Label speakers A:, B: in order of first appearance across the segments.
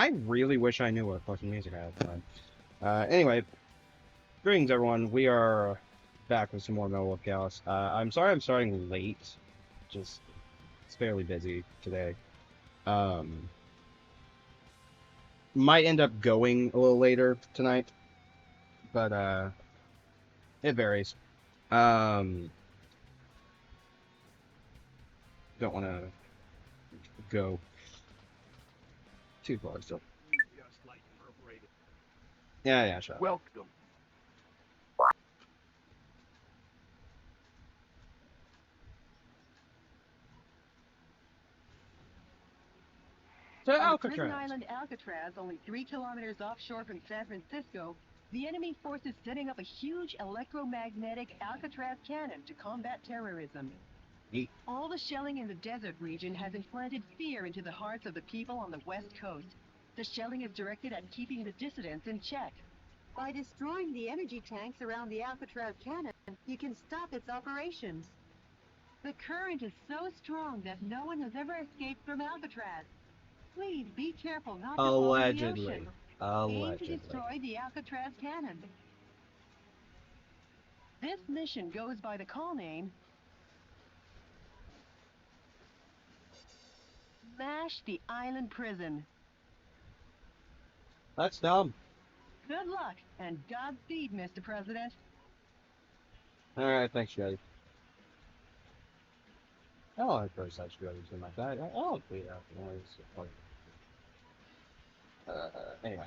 A: I really wish I knew what fucking music I had at the time. Anyway, greetings everyone. We are back with some more Metal Wolf Gallus. I'm sorry I'm starting late. Just it's fairly busy today. Um, might end up going a little later tonight, but it varies. Um, don't want to go too far still. Yeah, shut up.
B: Welcome.
A: To
C: On the prison
A: Alcatraz.
C: island Alcatraz, only 3 kilometers offshore from San Francisco, the enemy force is setting up a huge electromagnetic Alcatraz cannon to combat terrorism.
A: Neat.
C: All the shelling in the desert region has implanted fear into the hearts of the people on the West Coast. The shelling is directed at keeping the dissidents in check. By destroying the energy tanks around the Alcatraz cannon, you can stop its operations. The current is so strong that no one has ever escaped from Alcatraz. Please be careful not to fall in the ocean. Aim to destroy the Alcatraz cannon. This mission goes by the call name Smash the Island Prison.
A: That's dumb.
C: Good luck and Godspeed, Mr. President.
A: Alright, thanks, Jody. I don't like first such good anything like that. I don't tweet out the noise. Anyway.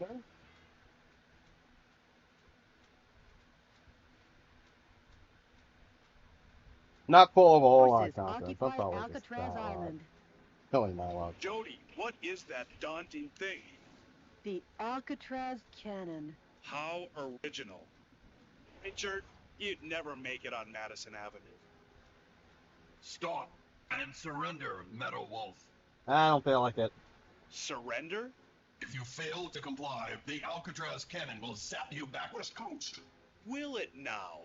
A: Sir? Not full of a whole lot of
C: Forces
A: confidence. That's
C: occupy
A: always just
C: Alcatraz Island.
A: killing dialogue.
B: Jody, what is that daunting thing?
C: The Alcatraz cannon.
B: How original. Richard, you'd never make it on Madison Avenue.
D: Stop and surrender, Meadow Wolf.
A: I don't feel like it.
B: Surrender?
D: If you fail to comply, the Alcatraz cannon will zap you back west coast.
B: Will it now?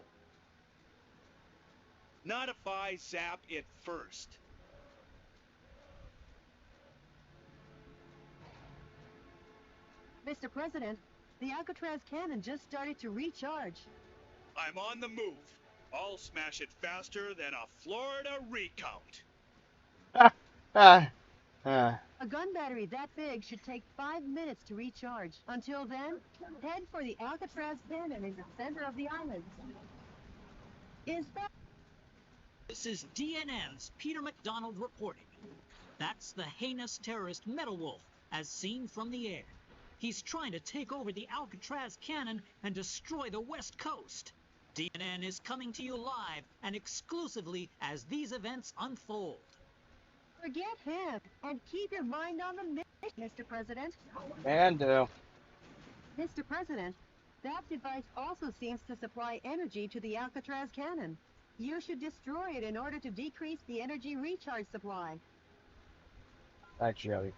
B: Not if I zap it first.
C: Mr. President, the Alcatraz cannon just started to recharge.
B: I'm on the move. I'll smash it faster than a Florida recount.
C: A gun battery that big should take 5 minutes to recharge. Until then, head for the Alcatraz cannon in the center of the island.
E: This is DNN's Peter McDonald reporting. That's the heinous terrorist Metal Wolf, as seen from the air. He's trying to take over the Alcatraz cannon and destroy the West Coast. DNN is coming to you live and exclusively as these events unfold.
C: Forget him and keep your mind on the mission, Mr. President.
A: And
C: Mr. President, that device also seems to supply energy to the Alcatraz cannon. You should destroy it in order to decrease the energy recharge supply.
A: thanks, Jody.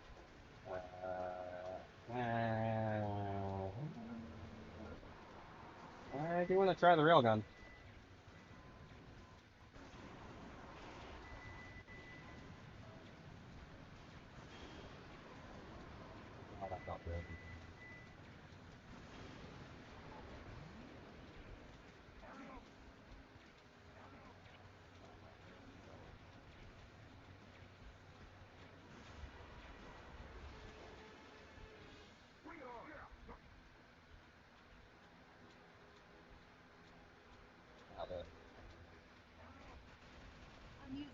A: I do want to try the railgun. Oh, that felt good.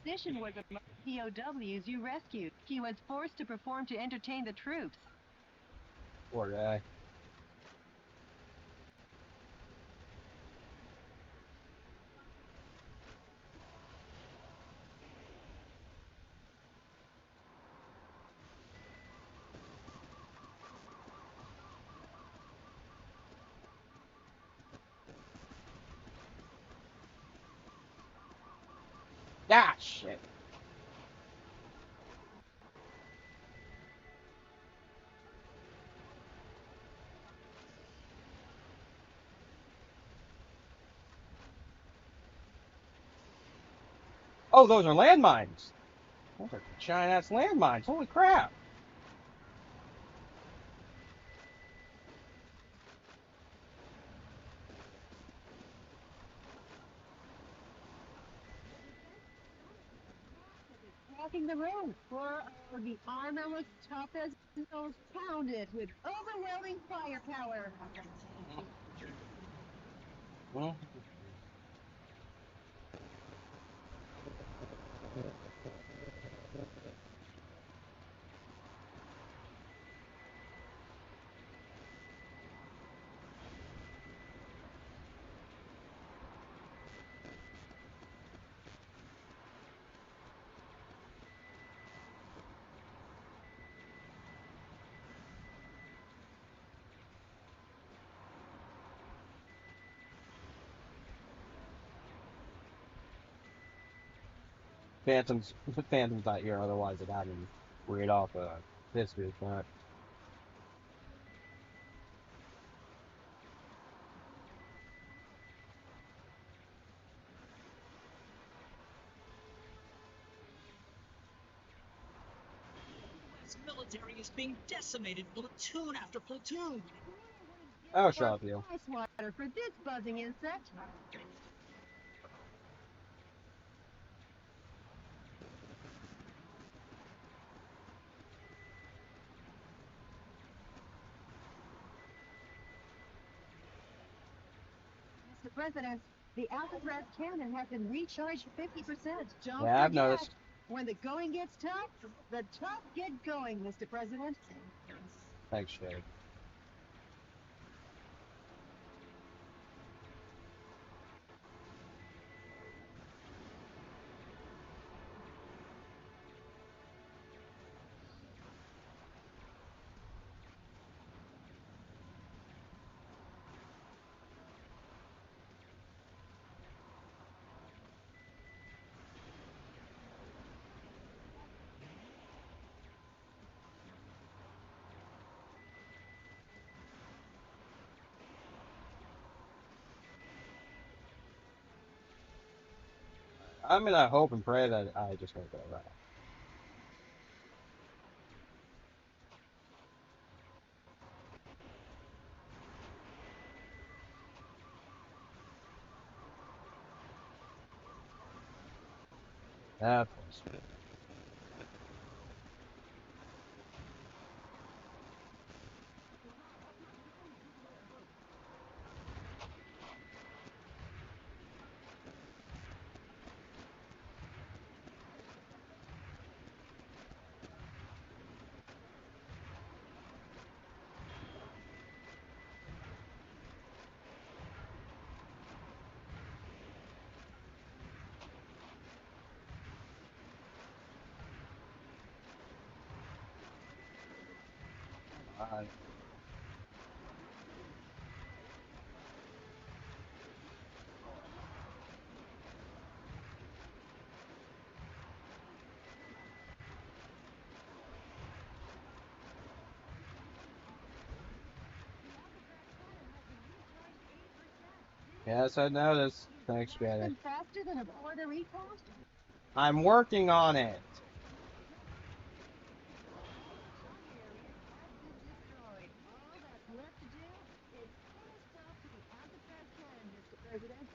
C: musician was among the POWs you rescued. He was forced to perform to entertain the troops.
A: Poor guy. Ah, shit. Oh, those are landmines. Those are giant ass landmines. Holy crap.
C: Walking the road, for the armor was tough as nails, pounded with overwhelming firepower.
A: Well, Phantom's not here, otherwise it had him read off this dude's front.
E: U.S. military is being decimated platoon after platoon.
A: Oh, shut up, you.
C: Ice water for this buzzing insect. Mr. President, the Alcatraz cannon has been recharged 50%. Don't
A: Yeah, I've
C: forget,
A: noticed.
C: when the going gets tough, the tough get going, Mr. President.
A: Thanks, Shade. I'm gonna hope and pray that I just won't go right. Of course. Uh, yes, I noticed. Thanks, Janet.
C: Faster than a Puerto Rico?
A: I'm working on it.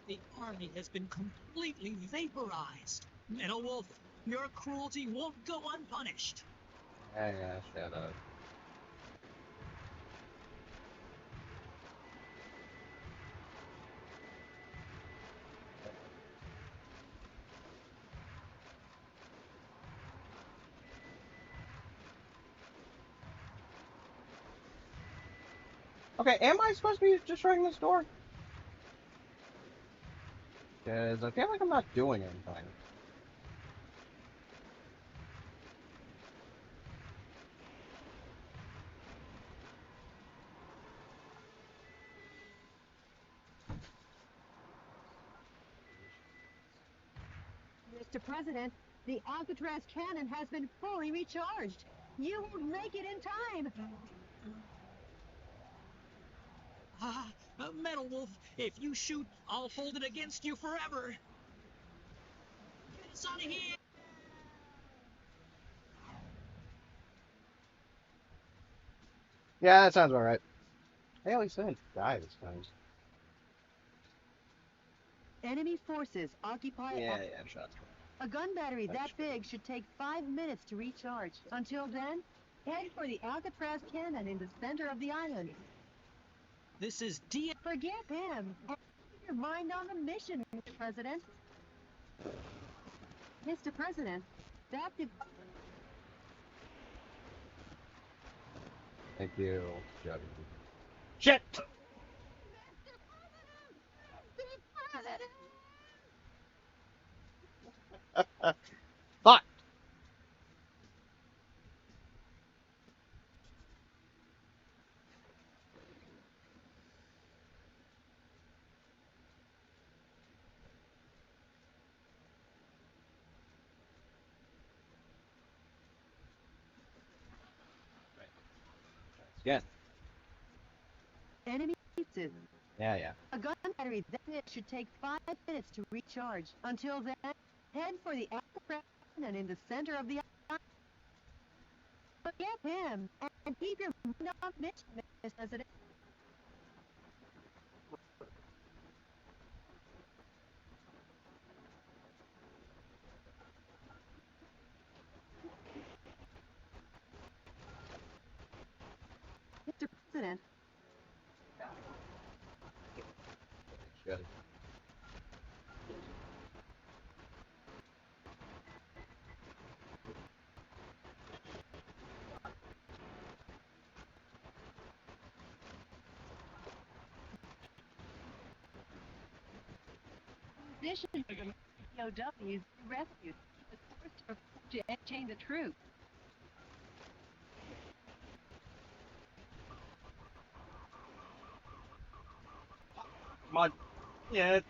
E: The army has been completely vaporized. Metal Wolf, your cruelty won't go unpunished.
A: Yeah, shut up. Okay, am I supposed to be destroying this door? Because I feel like I'm not doing anything.
C: Mr. President, the Alcatraz cannon has been fully recharged. You won't make it in time.
E: Metal Wolf, if you shoot, I'll hold it against you forever. Get us out of here!
A: Yeah, that sounds about right. Hey, at least I didn't die this time.
C: Enemy forces occupy
A: Yeah, shots.
C: a gun battery that big should take 5 minutes to recharge. Until then, head for the Alcatraz cannon in the center of the island.
E: This is DNS.
C: Forget him. And keep your mind on the mission, Mr. President. Mr. President, that
A: Thank you, Juggy. Shit! Fuck! Again.
C: enemy forces.
A: Yeah.
C: A gun battery that big should take 5 minutes to recharge. Until then, head for the Alcatraz cannon in the center of the island. Forget him and keep your mind on the mission, Mr. President. Mr. President,
A: Shit.
C: position for the POWs rescued. The source to chain the troops.
A: Come on. Yeah.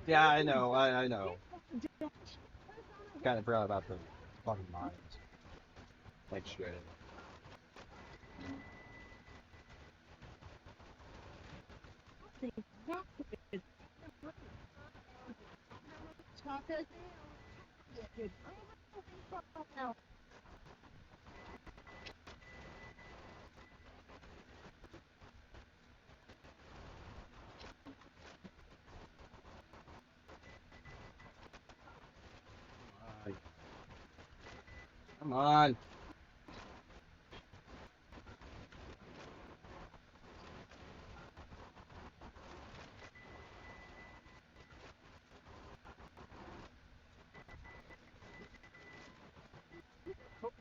A: Yeah, I know. I know. Kind of forgot about the fucking mines. Like straight in. Come on.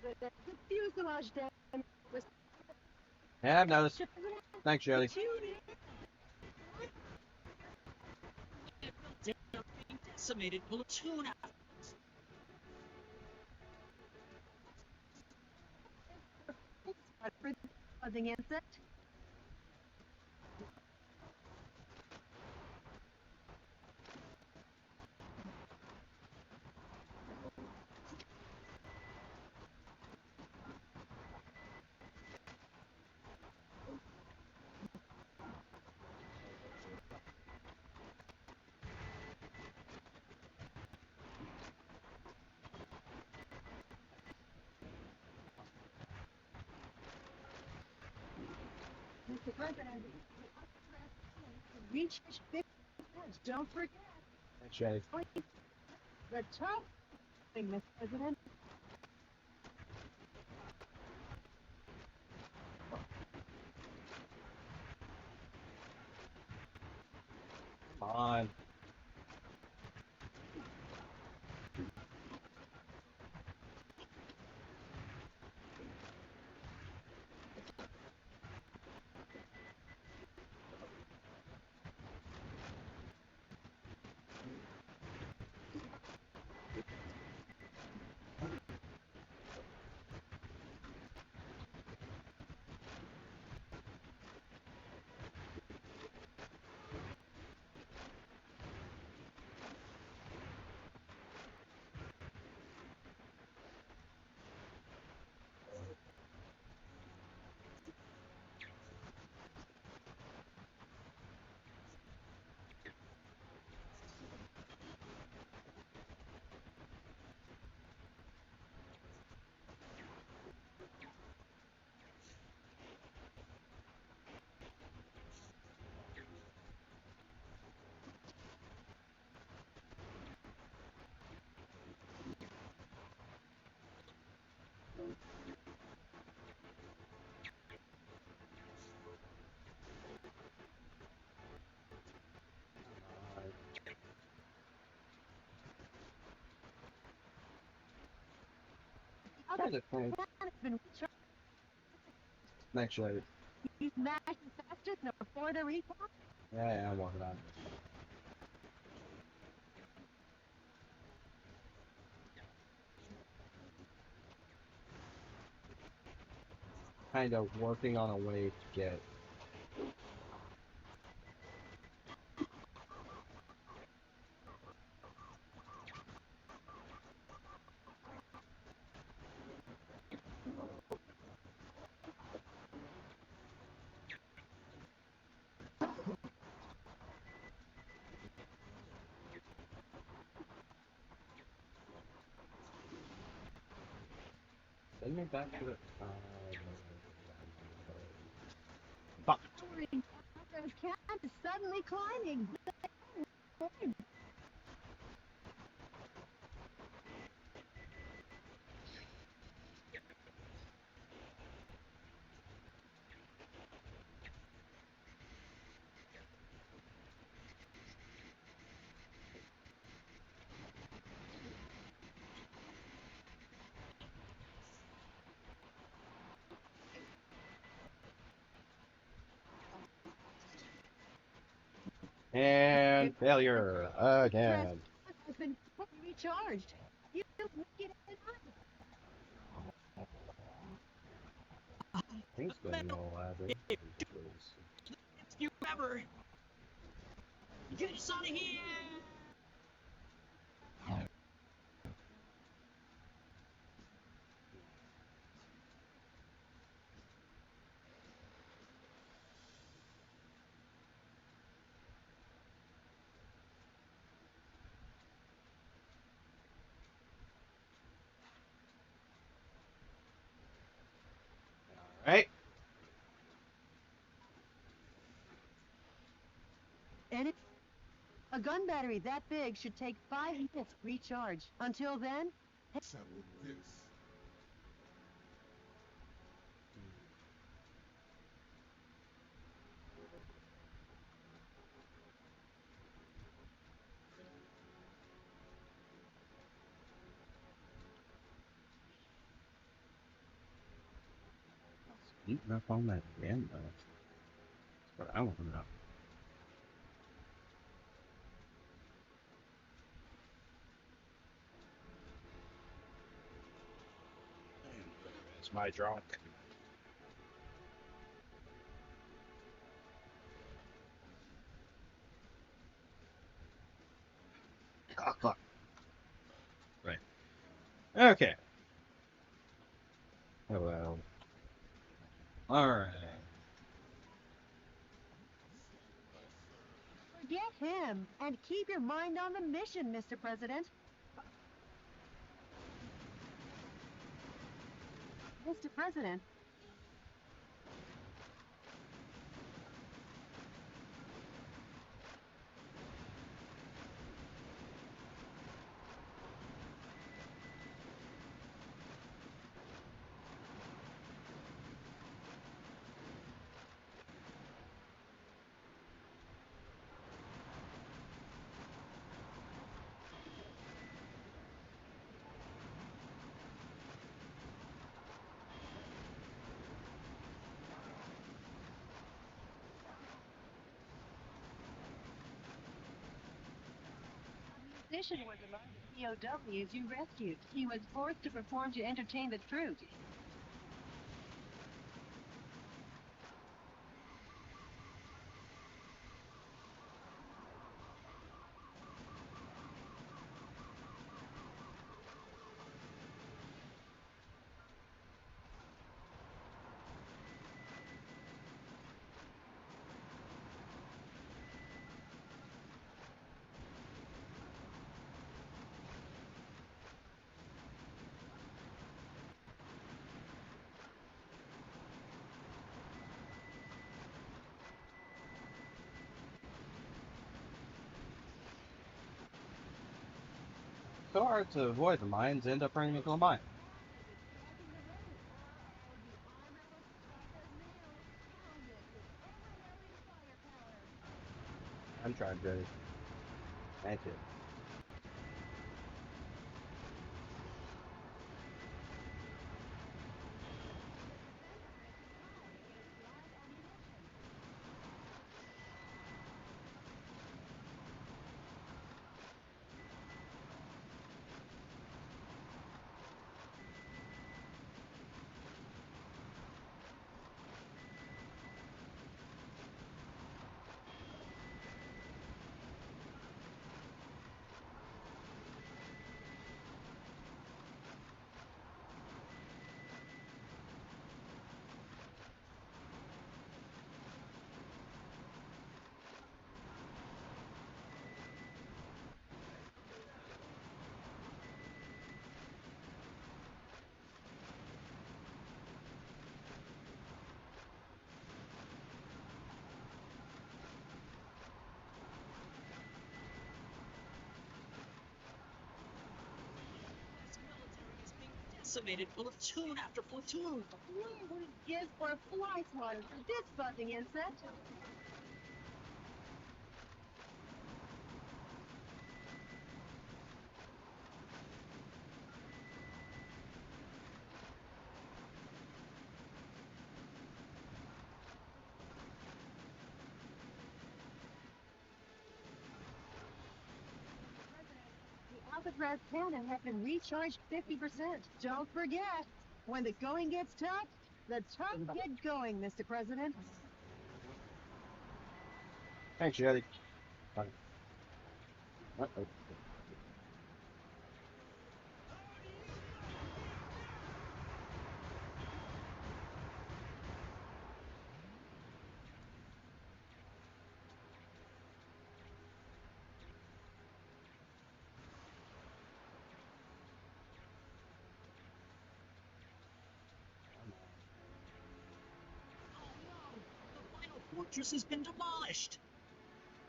C: The fuselage damage was
A: Yeah, I've noticed. Thanks, Jody.
E: Decimated platoon.
C: causing insect. President, reach 50. Don't forget.
A: That's right.
C: The top thing, Mr. President.
A: Come on. How's it going? Actually,
C: You smashed faster than a Florida Rico?
A: yeah, I'm walking on. Kind of working on a way to get. Send me back to the. Fuck.
C: The cat is suddenly climbing.
A: And failure again.
C: Has been fully recharged. You don't get it
A: Things going all elaborate.
E: It's you ever. Get us out of here.
A: Right?
C: And a gun battery that big should take 5 minutes to recharge. Until then,
D: Settle this.
A: Eating up on that damn That's what I want to know. It's my drunk. Oh, fuck. Right. Okay. Oh, well. Alright.
C: forget him and keep your mind on the mission, Mr. President. Mr. President. musician was among the POWs you rescued. He was forced to perform to entertain the troops.
A: So hard to avoid the mines, end up running into a mine. I'm trying to. Thank you.
E: Decimated platoon after platoon.
C: Wonder what it gives for a fly swatter for this buzzing insect. The Alcatraz cannon has been recharged 50%. Don't forget, when the going gets tough, the tough get going, Mr. President.
A: Thanks, Jetty. Uh-oh.
E: The final fortress has been demolished.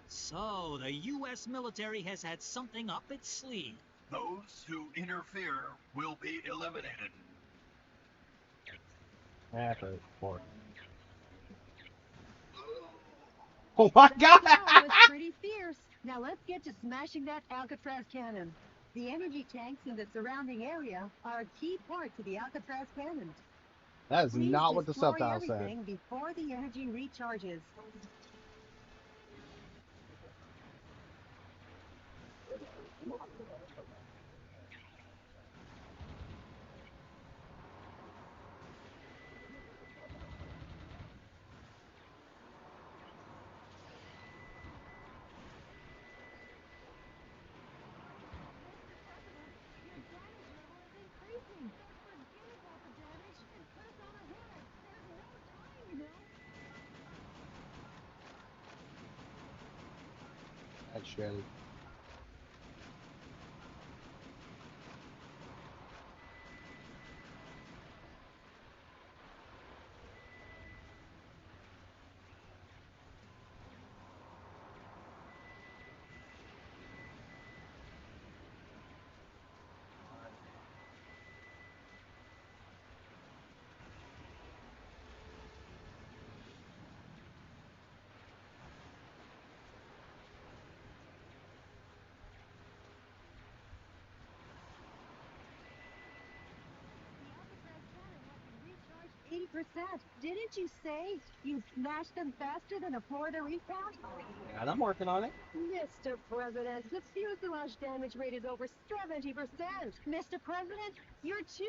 E: So the U.S. military has had something up its sleeve.
D: Those who interfere will be eliminated.
A: After 4. Oh my God!
C: That was pretty fierce. Now let's get to smashing that Alcatraz cannon. The energy tanks in the surrounding area are a key part to the Alcatraz cannon.
A: That is
C: Please
A: not what the
C: destroy
A: subtitle said.
C: everything before the energy recharges.
A: That's Jetty.
C: Didn't you say you smashed them faster than a Florida recount?
A: And I'm working on it.
C: Mr. President, the fuselage damage rate is over 70%. Mr. President, you're too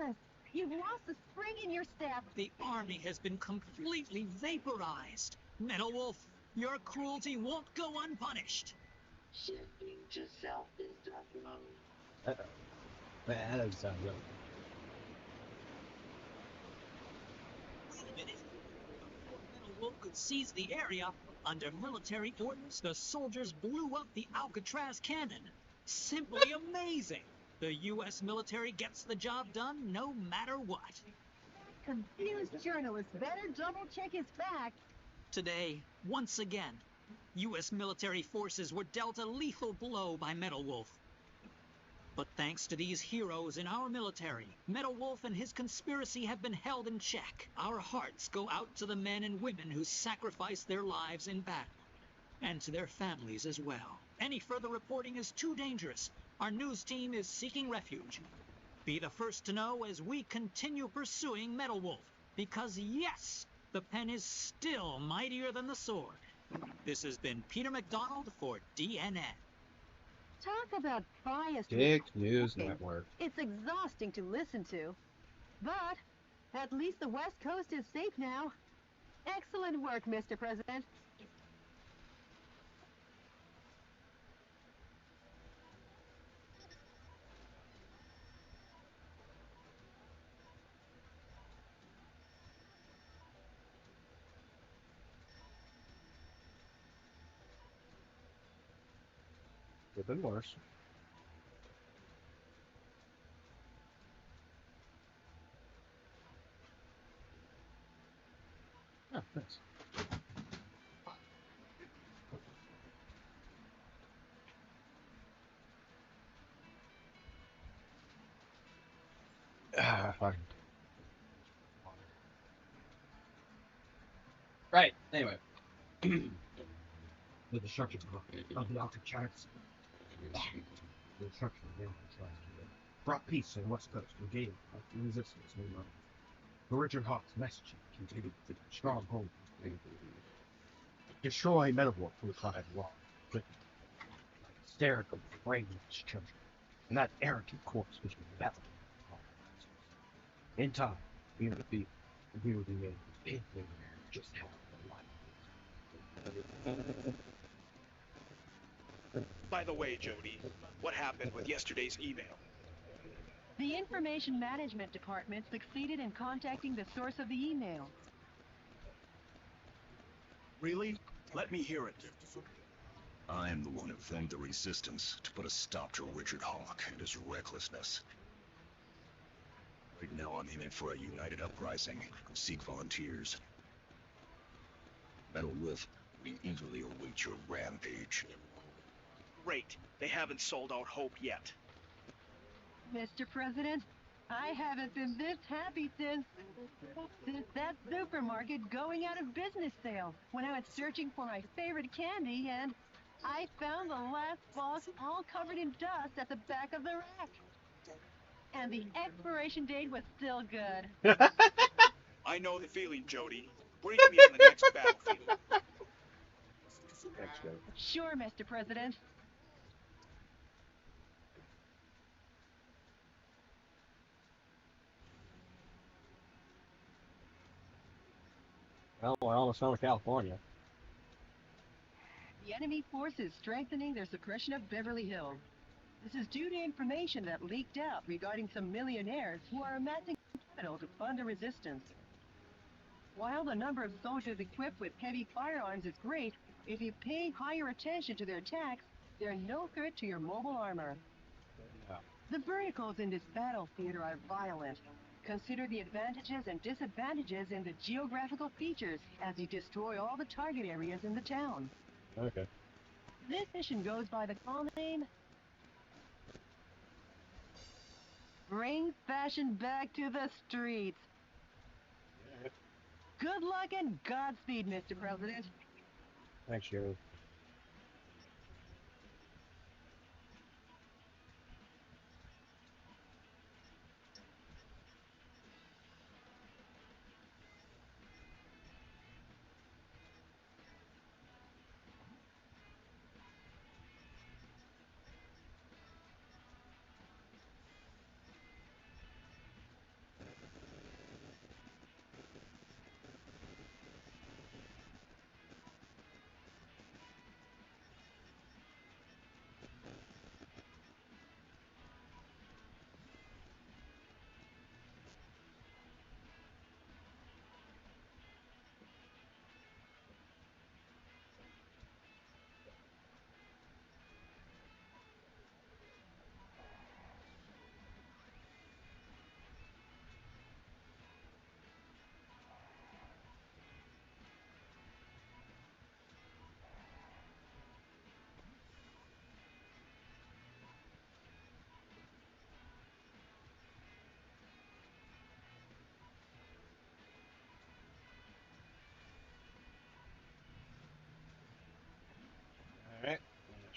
C: nervous. You've lost the spring in your step.
E: The Army has been completely vaporized. Metal Wolf, your cruelty won't go unpunished.
F: Shifting to self-destruct mode.
A: Uh-oh. That doesn't sound good.
E: Wait a minute. Before Metal Wolf could seize the area, under military orders, the soldiers blew up the Alcatraz cannon. Simply amazing. The U.S. military gets the job done no matter what.
C: Confused journalist better double-check his facts.
E: Today, once again, U.S. military forces were dealt a lethal blow by Metal Wolf. But thanks to these heroes in our military, Metal Wolf and his conspiracy have been held in check. Our hearts go out to the men and women who sacrificed their lives in battle, and to their families as well. Any further reporting is too dangerous. Our news team is seeking refuge. Be the first to know as we continue pursuing Metal Wolf, because yes, the pen is still mightier than the sword. This has been Peter McDonald for DNN.
C: Talk about biased
A: Dick News
C: reporting.
A: Network.
C: It's exhausting to listen to. But at least the West Coast is safe now. Excellent work, Mr. President.
A: Could have been worse. Oh, thanks. Fine. Right, anyway. The destruction of the Alcatraz. The destruction of the Alcatraz brought peace to the West Coast and gave resistance to the North. But Richard Hawk's message continued to stronghold. Destroy Metalwork from the side law. Hysterical, brainless children. And that arrogant corpse was rebelling. In time, we would be made big just how
B: By the way, Jody, what happened with yesterday's email?
C: The Information Management Department succeeded in contacting the source of the email.
B: Really? Let me hear it.
G: I am the one who formed the resistance to put a stop to Richard Hawk and his recklessness. Right now I'm aiming for a united uprising. Seek volunteers. Metal Wolf, we eagerly await your rampage.
B: Great. They haven't sold out Hope yet.
C: Mr. President, I haven't been this happy since that supermarket going out of business sale, when I was searching for my favorite candy and I found the last box all covered in dust at the back of the rack. And the expiration date was still good.
B: I know the feeling, Jody. Bring me on the next battlefield.
A: Thanks, Joe.
C: Sure, Mr. President.
A: Well, we're almost done with California.
C: The enemy force is strengthening their suppression of Beverly Hills. This is due to information that leaked out regarding some millionaires who are amassing capital to fund a resistance. While the number of soldiers equipped with heavy firearms is great, if you pay higher attention to their attacks, they're no threat to your mobile armor.
A: Yeah.
C: The verticals in this battle theater are violent. Consider the advantages and disadvantages in the geographical features as you destroy all the target areas in the town.
A: Okay.
C: This mission goes by the call name Bring Fashion Back to the Streets. Good luck and Godspeed, Mr. President.
A: Thanks, Joe.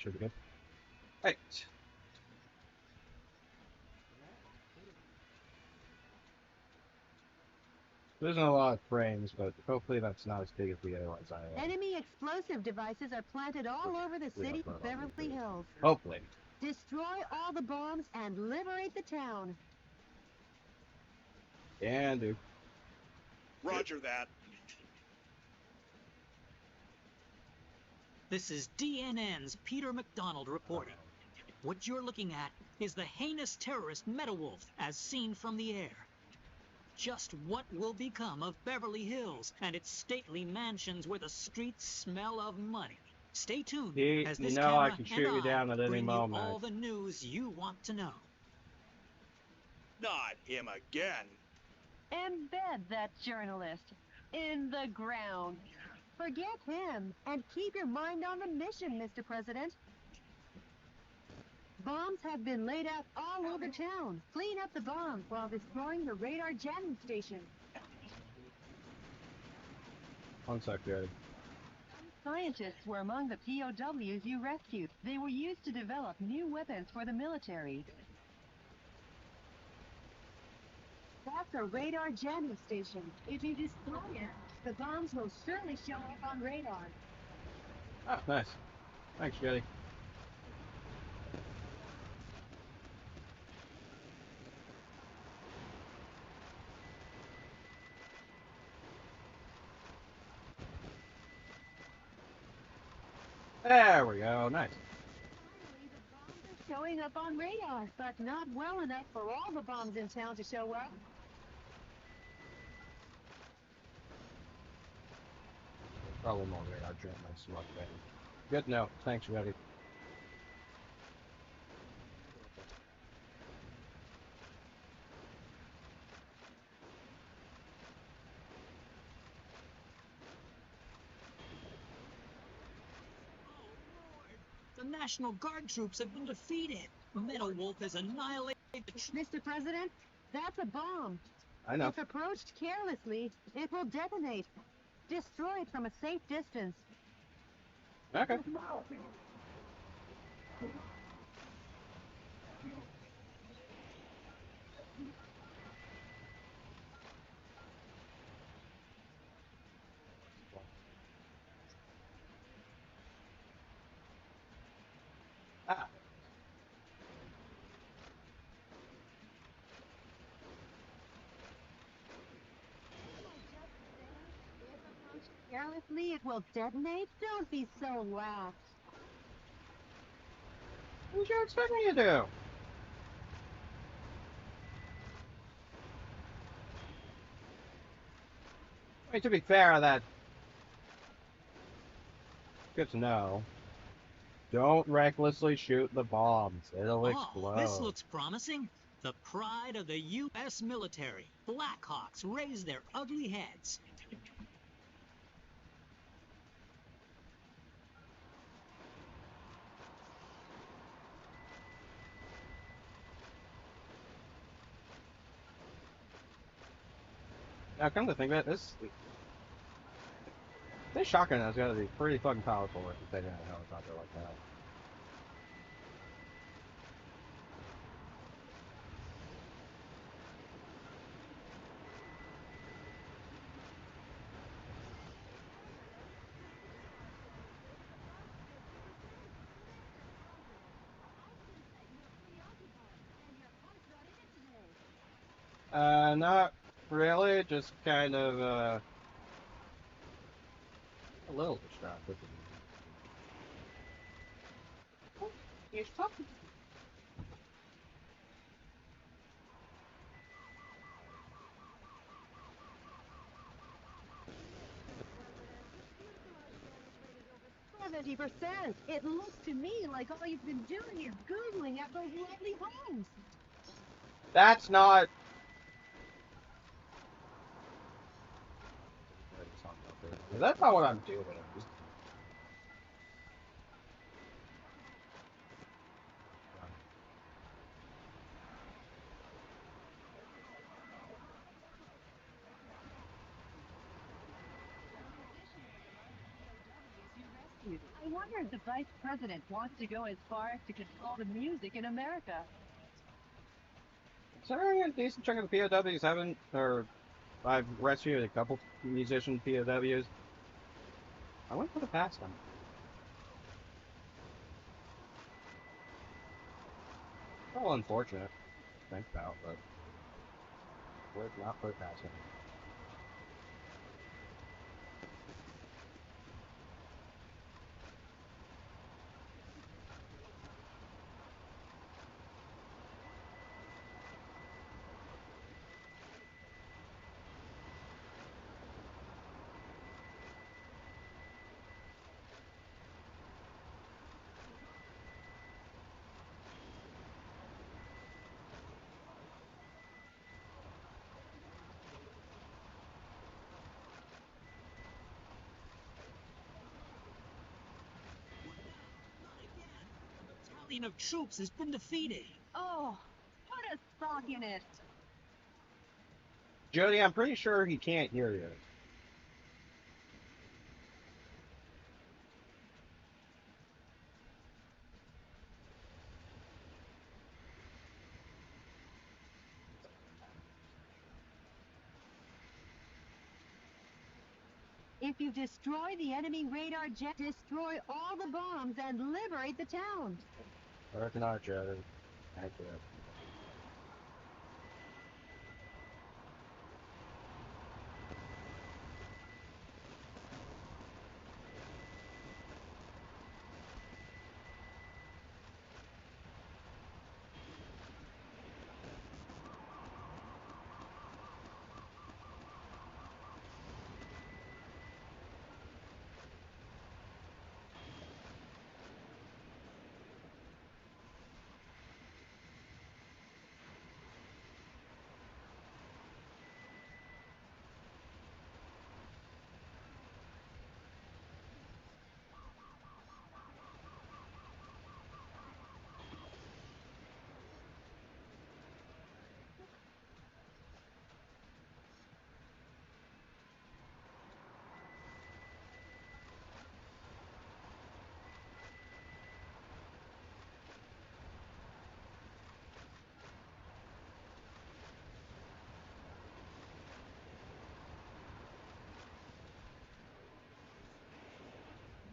A: should be good. Right. There isn't a lot of frames, but hopefully that's not as big as the other ones I have.
C: Enemy explosive devices are planted all over the city of Beverly Hills.
A: Hopefully.
C: Destroy all the bombs and liberate the town.
A: Yeah, dude.
B: Roger that.
E: This is DNN's Peter McDonald reporting. What you're looking at is the heinous terrorist Metawolf as seen from the air. Just what will become of Beverly Hills and its stately mansions where the streets smell of money? Stay tuned as this camera
A: I can shoot you down at any
E: bring
A: moment.
E: you all the news you want to know.
B: Not him again.
C: Embed that journalist in the ground. Forget him and keep your mind on the mission, Mr. President. Bombs have been laid out all over town. Clean up the bombs while destroying the radar jamming station.
A: One sec, Daddy.
C: Scientists were among the POWs you rescued. They were used to develop new weapons for the military. That's a radar jamming station. If you destroy it, the bombs will surely show up on radar.
A: Ah, nice. Thanks, Daddy. There we go. Nice.
C: Finally, the bombs are showing up on radar, but not well enough for all the bombs in town to show up.
A: Problem over there. I drank my smug thing. Good note. Thanks, Daddy.
E: The National Guard troops have been defeated. Metawolf has annihilated the
C: Mr. President, that's a bomb.
A: I know.
C: If approached carelessly, it will detonate. Destroy it from a safe distance.
A: Okay. Ah.
C: Carelessly, it will detonate? Don't be so lax.
A: What did you expect me to do? I mean, to be fair, that... Good to know. Don't recklessly shoot the bombs. It'll explode.
E: This looks promising. The pride of the U.S. military. Blackhawks raise their ugly heads.
A: Now, come to think of it, this shotgun has got to be pretty fucking powerful if you take out a helicopter like that. Not really, just kind of, a little distracted. He's talking.
C: over 70%. It looks to me like all you've been doing is Googling at those lovely homes.
A: That's not... That's not what I'm doing.
C: I wonder if the vice president wants to go as far as to control the music in America.
A: Considering a decent chunk of the POWs haven't, or I've rescued a couple musician POWs, I wouldn't put it past them. It's all unfortunate to think about, but would not put it past them.
E: Battalion of troops has been defeated.
C: Oh, what a sogginess.
A: Jody, I'm pretty sure he can't hear you.
C: If you destroy the enemy radar jet, destroy all the bombs and liberate the town.
A: Or if not, Jody. Thank you.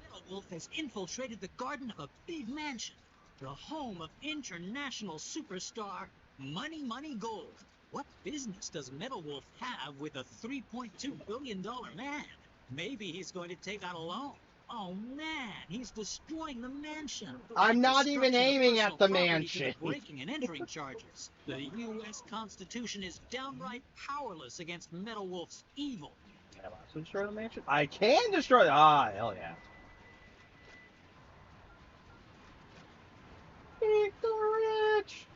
E: Metal Wolf has infiltrated the garden of a big mansion, the home of international superstar Money Money Gold. What business does Metal Wolf have with a $3.2 billion man? Maybe he's going to take out a loan. Oh man, he's destroying the mansion.
A: I'm not even
E: Destruction of
A: aiming at the
E: personal property to the
A: mansion.
E: breaking and entering charges. The U.S. Constitution is downright powerless against Metal Wolf's evil.
A: Can I also destroy the mansion? I can destroy. Ah, hell yeah. Pick the rich.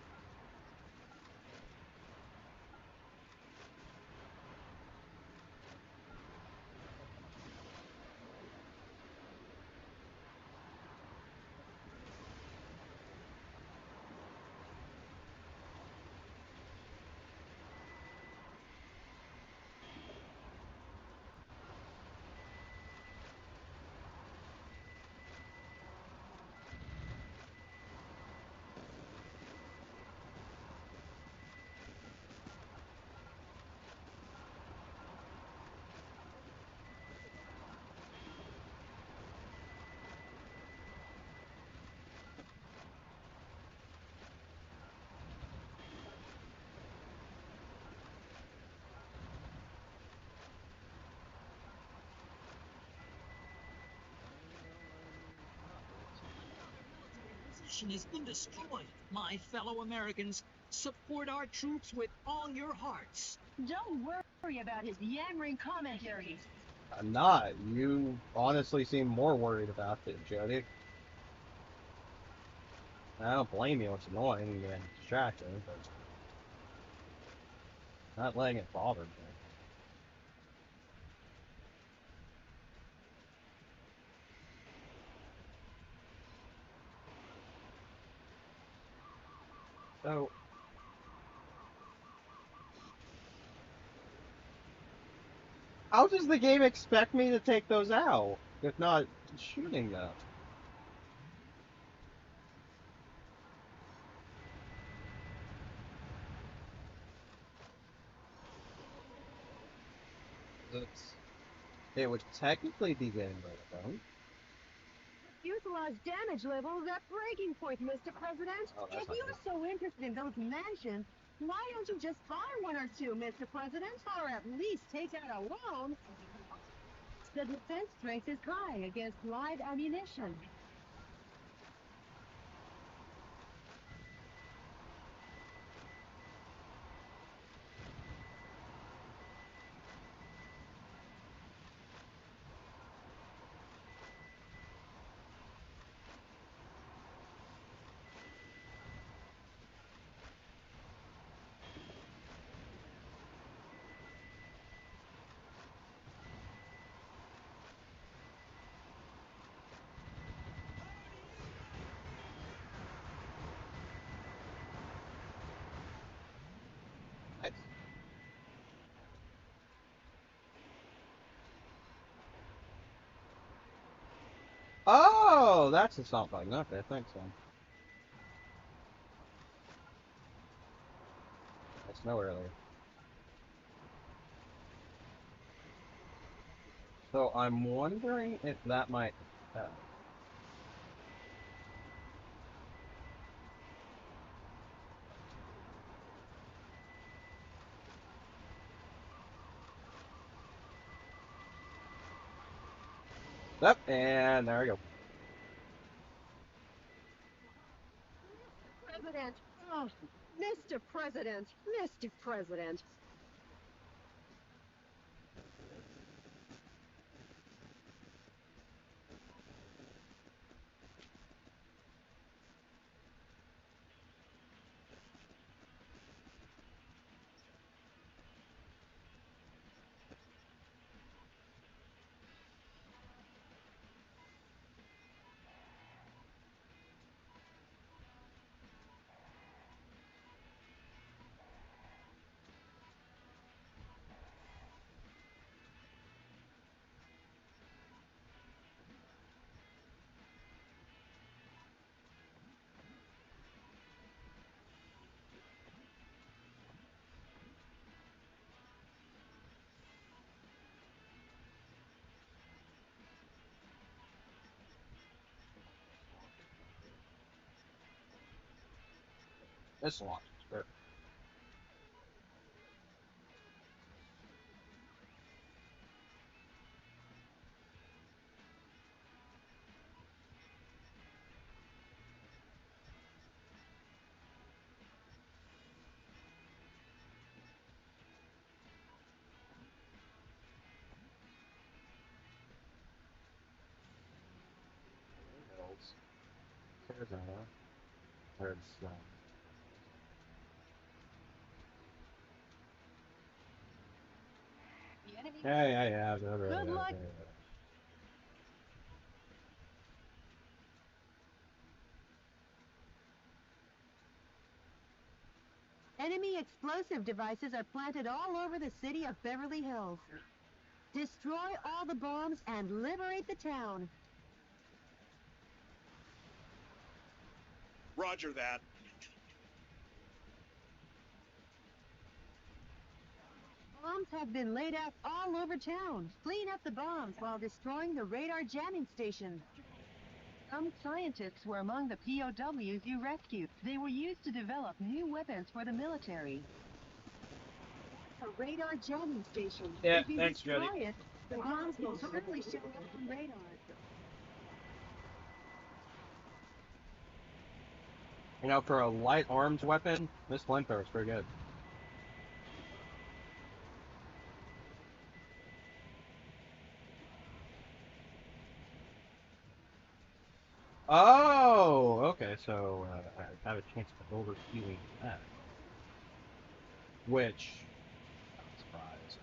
E: Position has been destroyed. My fellow Americans, support our troops with all your hearts.
C: Don't worry about his yammering commentaries.
A: I'm not. You honestly seem more worried about it, Jody. I don't blame you. It's annoying and distracting, but not letting it bother me. So, how does the game expect me to take those out, if not shooting them? it would technically be getting rid of them.
C: Fuselage damage levels at breaking point, Mr. President.
A: Oh, that's
C: If
A: not
C: you're
A: good.
C: so interested in those mansions, why don't you just buy one or two, Mr. President? Or at least take out a loan? The defense strength is high against live ammunition.
A: Nice. Oh, that's a assault button. Okay, thanks, man. That's no earlier. So I'm wondering if that might. Yep, and there we go.
C: President! Oh, Mr. President! Mr. President!
A: It's locked. Sure. Hills. Arizona. There's
C: The enemy.
A: yeah.
C: Good luck. Enemy explosive devices are planted all over the city of Beverly Hills. Destroy all the bombs and liberate the town.
B: Roger that.
C: Bombs have been laid out all over town. Clean up the bombs while destroying the radar jamming station. Some scientists were among the POWs you rescued. They were used to develop new weapons for the military. A radar jamming station.
A: Yeah,
C: If you
A: thanks,
C: destroy
A: Jody.
C: it, the bombs will certainly show up on radar.
A: You know, for a light arms weapon, this flamethrower is pretty good. Oh, okay, so I have a chance to overhealing that. Which, I'm surprised.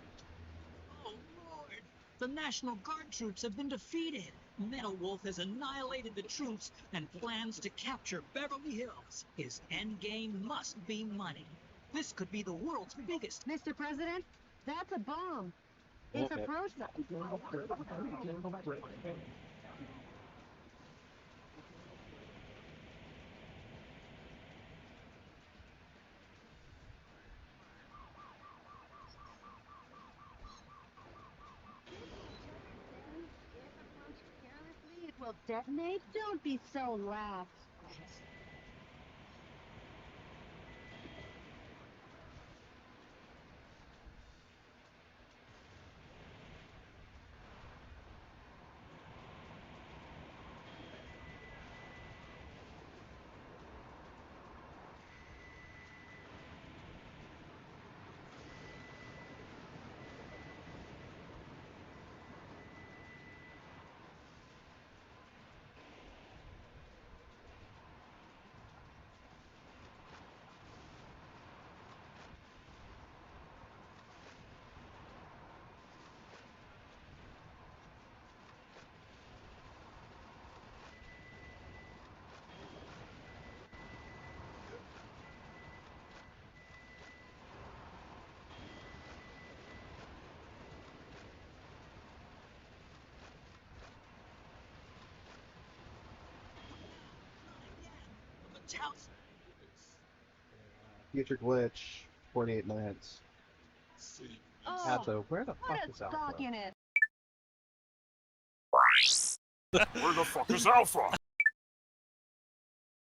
E: Oh, Lord! The National Guard troops have been defeated. Metal Wolf has annihilated the troops and plans to capture Beverly Hills. His endgame must be money. This could be the world's biggest.
C: Mr. President, that's a bomb. It's
A: Okay.
C: approaching. will detonate? Don't be so lax.
E: The town.
A: Future glitch, 48 minutes.
D: See,
C: Oh,
A: Alpha, where the
C: put
A: fuck
C: a
A: is
C: stock
A: Alpha?
C: in it.
H: Where the fuck is Alpha?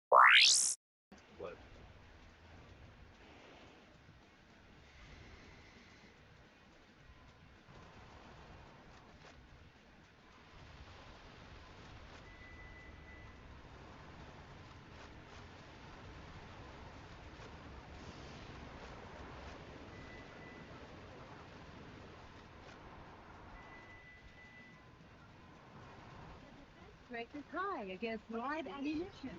A: What?
C: Strength is high against live ammunition.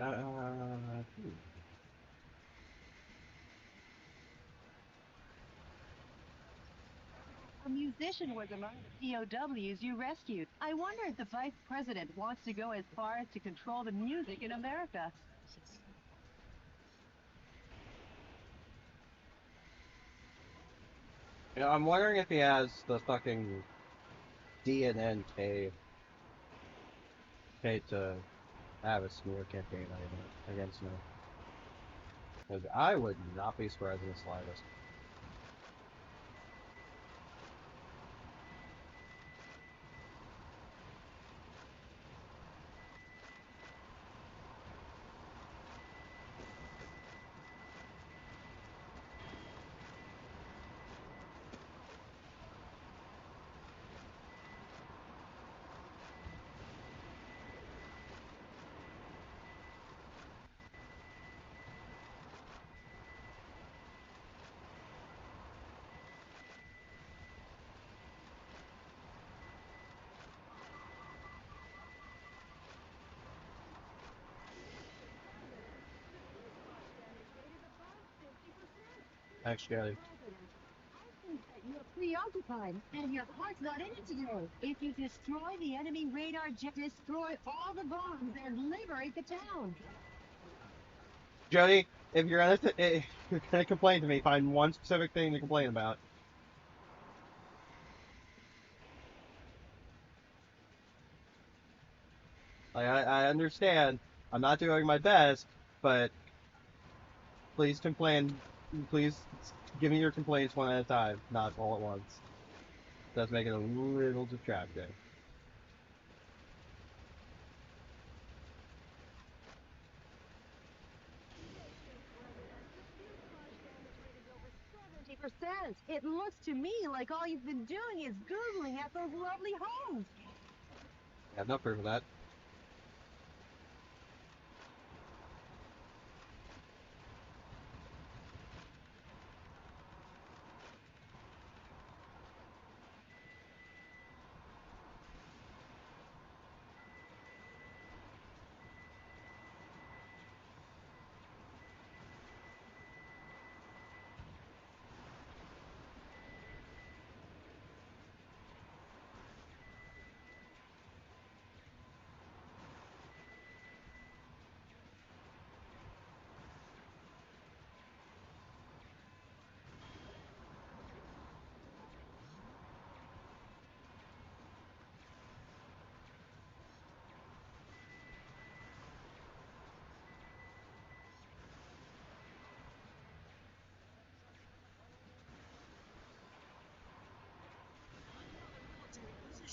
C: Hmm. A musician was among the POWs you rescued. I wonder if the vice president wants to go as far as to control the music in America.
A: You know, I'm wondering if he has the fucking DNNK to have a smear campaign against me. Because I would not be surprised in the slightest. Actually,
C: You're preoccupied, and your heart's not in it today. If you destroy the enemy radar jet, destroy all the bombs and liberate the town.
A: Jody, if you're if you're gonna complain to me, find one specific thing to complain about. Like, I understand. I'm not doing my best, but please complain. Please give me your complaints one at a time, not all at once. Does make it a little distracting.
C: Percent. It looks to me like all you've been doing is Googling at those lovely homes.
A: I have no proof of that.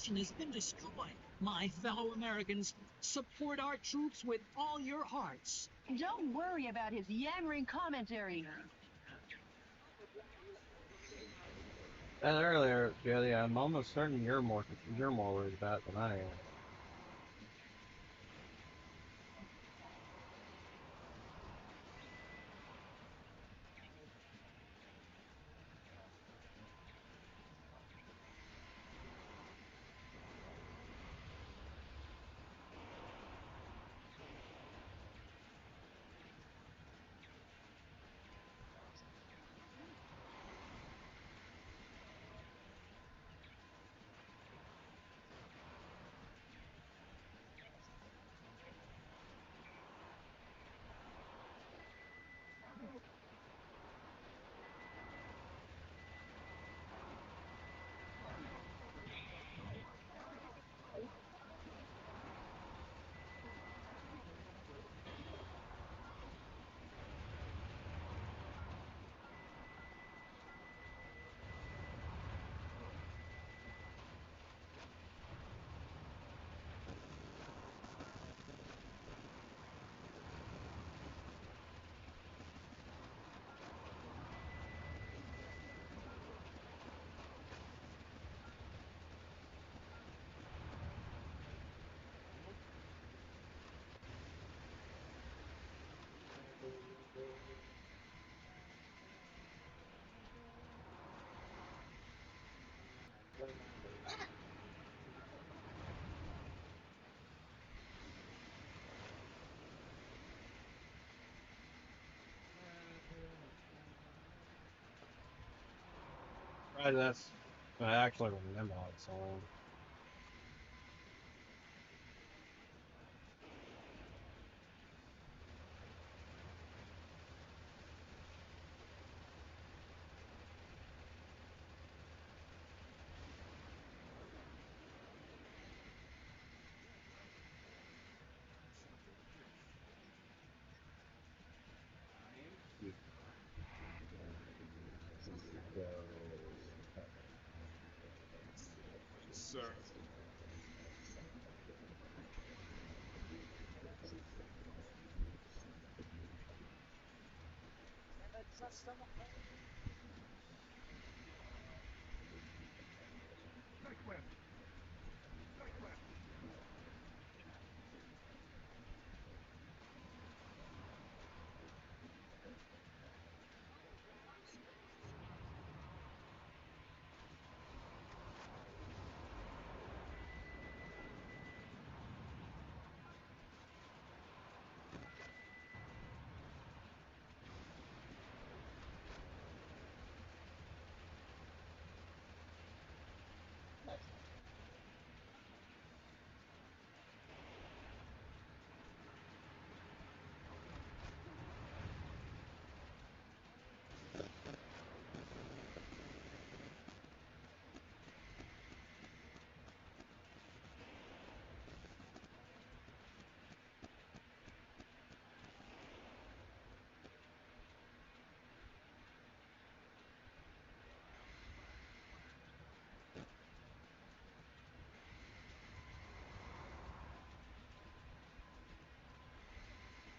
E: civilization has been destroyed. My fellow Americans, support our troops with all your hearts.
C: Don't worry about his yammering commentary.
A: And earlier, Jelly, I'm almost certain you're more worried about it than I am. Right, that's I actually remember that song.
H: Sir.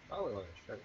A: Probably like a shirt.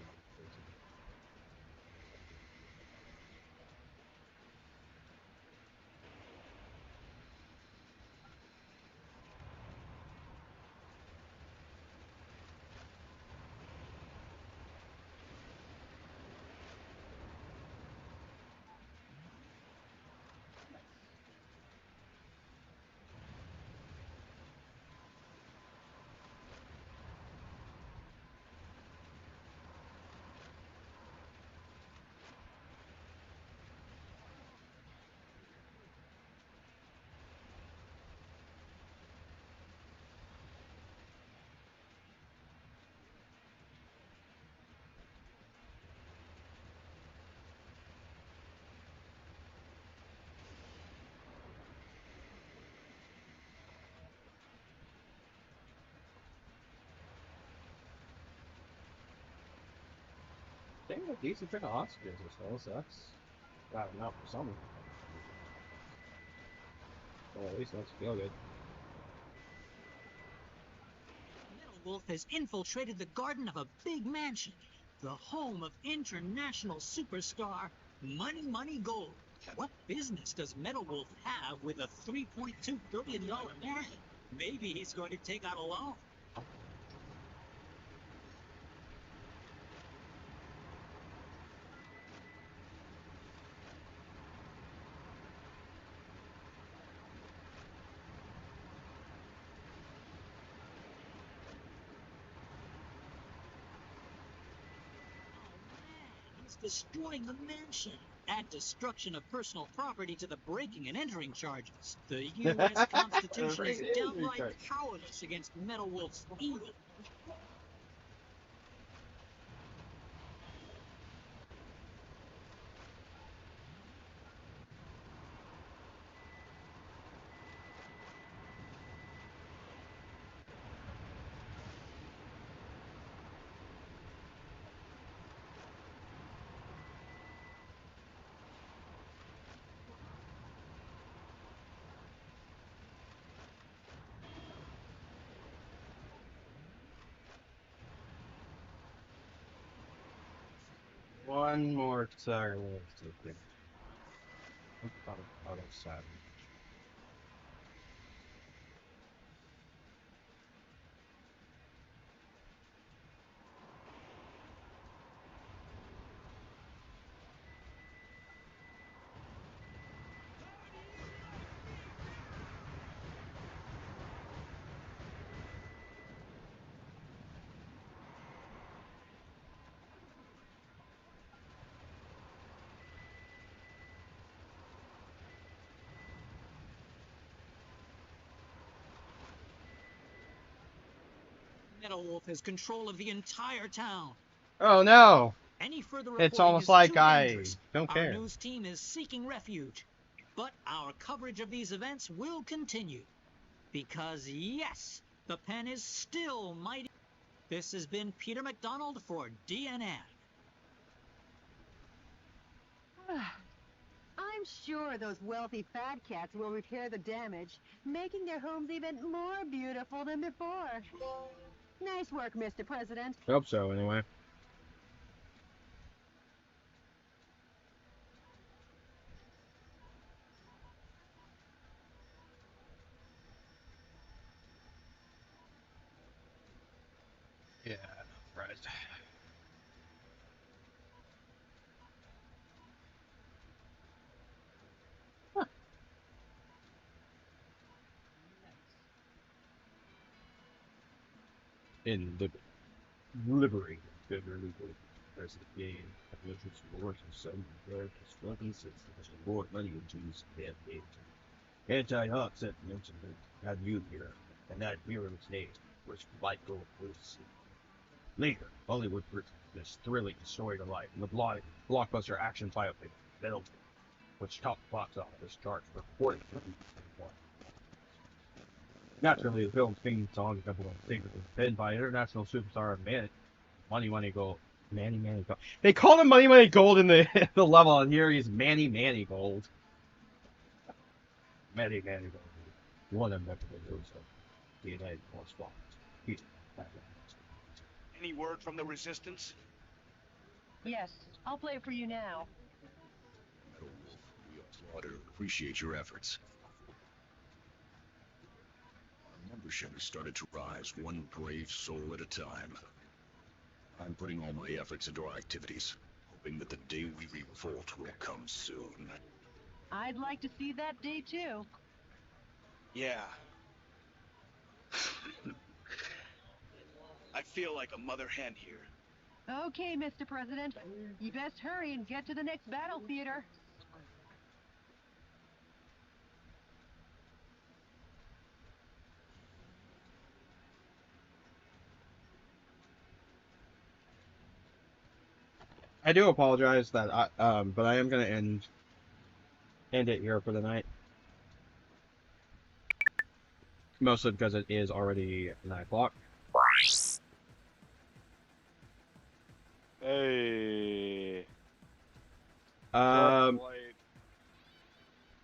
A: They have a decent bit of hostages or so, so that's got enough for someone. Well, at least that's feel good.
E: Wolf has infiltrated the garden of a big mansion, the home of international superstar Money Gold. What business does Metal Wolf have with a $3.2 billion man? Maybe he's going to take out a loan. Destroying the mansion. Add destruction of personal property to the breaking and entering charges. The U.S. Constitution is downright powerless against Metal Wolf's evil.
A: One more tire. Auto side.
E: Metal Wolf has control of the entire town.
A: Oh no!
E: Any further
A: It's
E: reporting
A: almost
E: is
A: like
E: too
A: I
E: dangerous.
A: don't care.
E: Our news team is seeking refuge, but our coverage of these events will continue. Because yes, the pen is still mighty. This has been Peter McDonald for DNN.
C: I'm sure those wealthy fat cats will repair the damage, making their homes even more beautiful than before. Nice work, Mr. President.
A: Hope so, anyway. Yeah, right. In liberating Beverly Hills, as the game religious wars and some America's fucking systems to pour money into these damn games. Anti-Hawk sentiments had you here, and that hero's name was Michael Wilson. Later, Hollywood produced this thrilling story to life in the blockbuster action biopic Metal, which topped box office charts for 40 Naturally, the film's theme song is number one single, penned by international superstar Money Gold. Manny Gold. They called him Money Gold in the the level, and here he's Manny Gold. Manny Gold. One of them was DNA plus Fox.
B: Any word from the Resistance?
C: Yes, I'll play it for you now.
G: Metal Wolf, we applaud and appreciate your efforts. Our membership has started to rise one brave soul at a time. I'm putting all my efforts into our activities, hoping that the day we revolt will come soon.
C: I'd like to see that day too.
B: Yeah. I feel like a mother hen here.
C: Okay, Mr. President. You best hurry and get to the next battle theater.
A: I do apologize that but I am gonna end it here for the night. Mostly because it is already 9 o'clock.
I: Hey.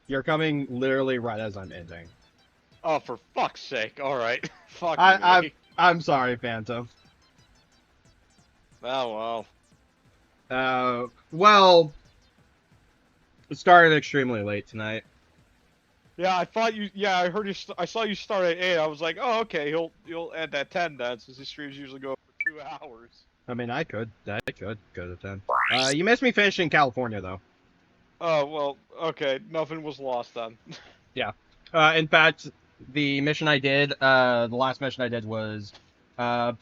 A: You're coming literally right as I'm ending.
I: Oh, for fuck's sake! All right. Fuck
A: I've
I: me.
A: I'm sorry, Phantom.
I: Oh,
A: Well, it started extremely late tonight.
I: yeah, I thought you. Yeah, I heard you. I saw you start at 8. I was like, oh, okay, he'll end at 10 then, since his streams usually go for 2 hours.
A: I mean, I could go to 10. You missed me finishing California though.
I: Oh well, okay, nothing was lost then.
A: Yeah. In fact, the mission I did, the last mission I did was,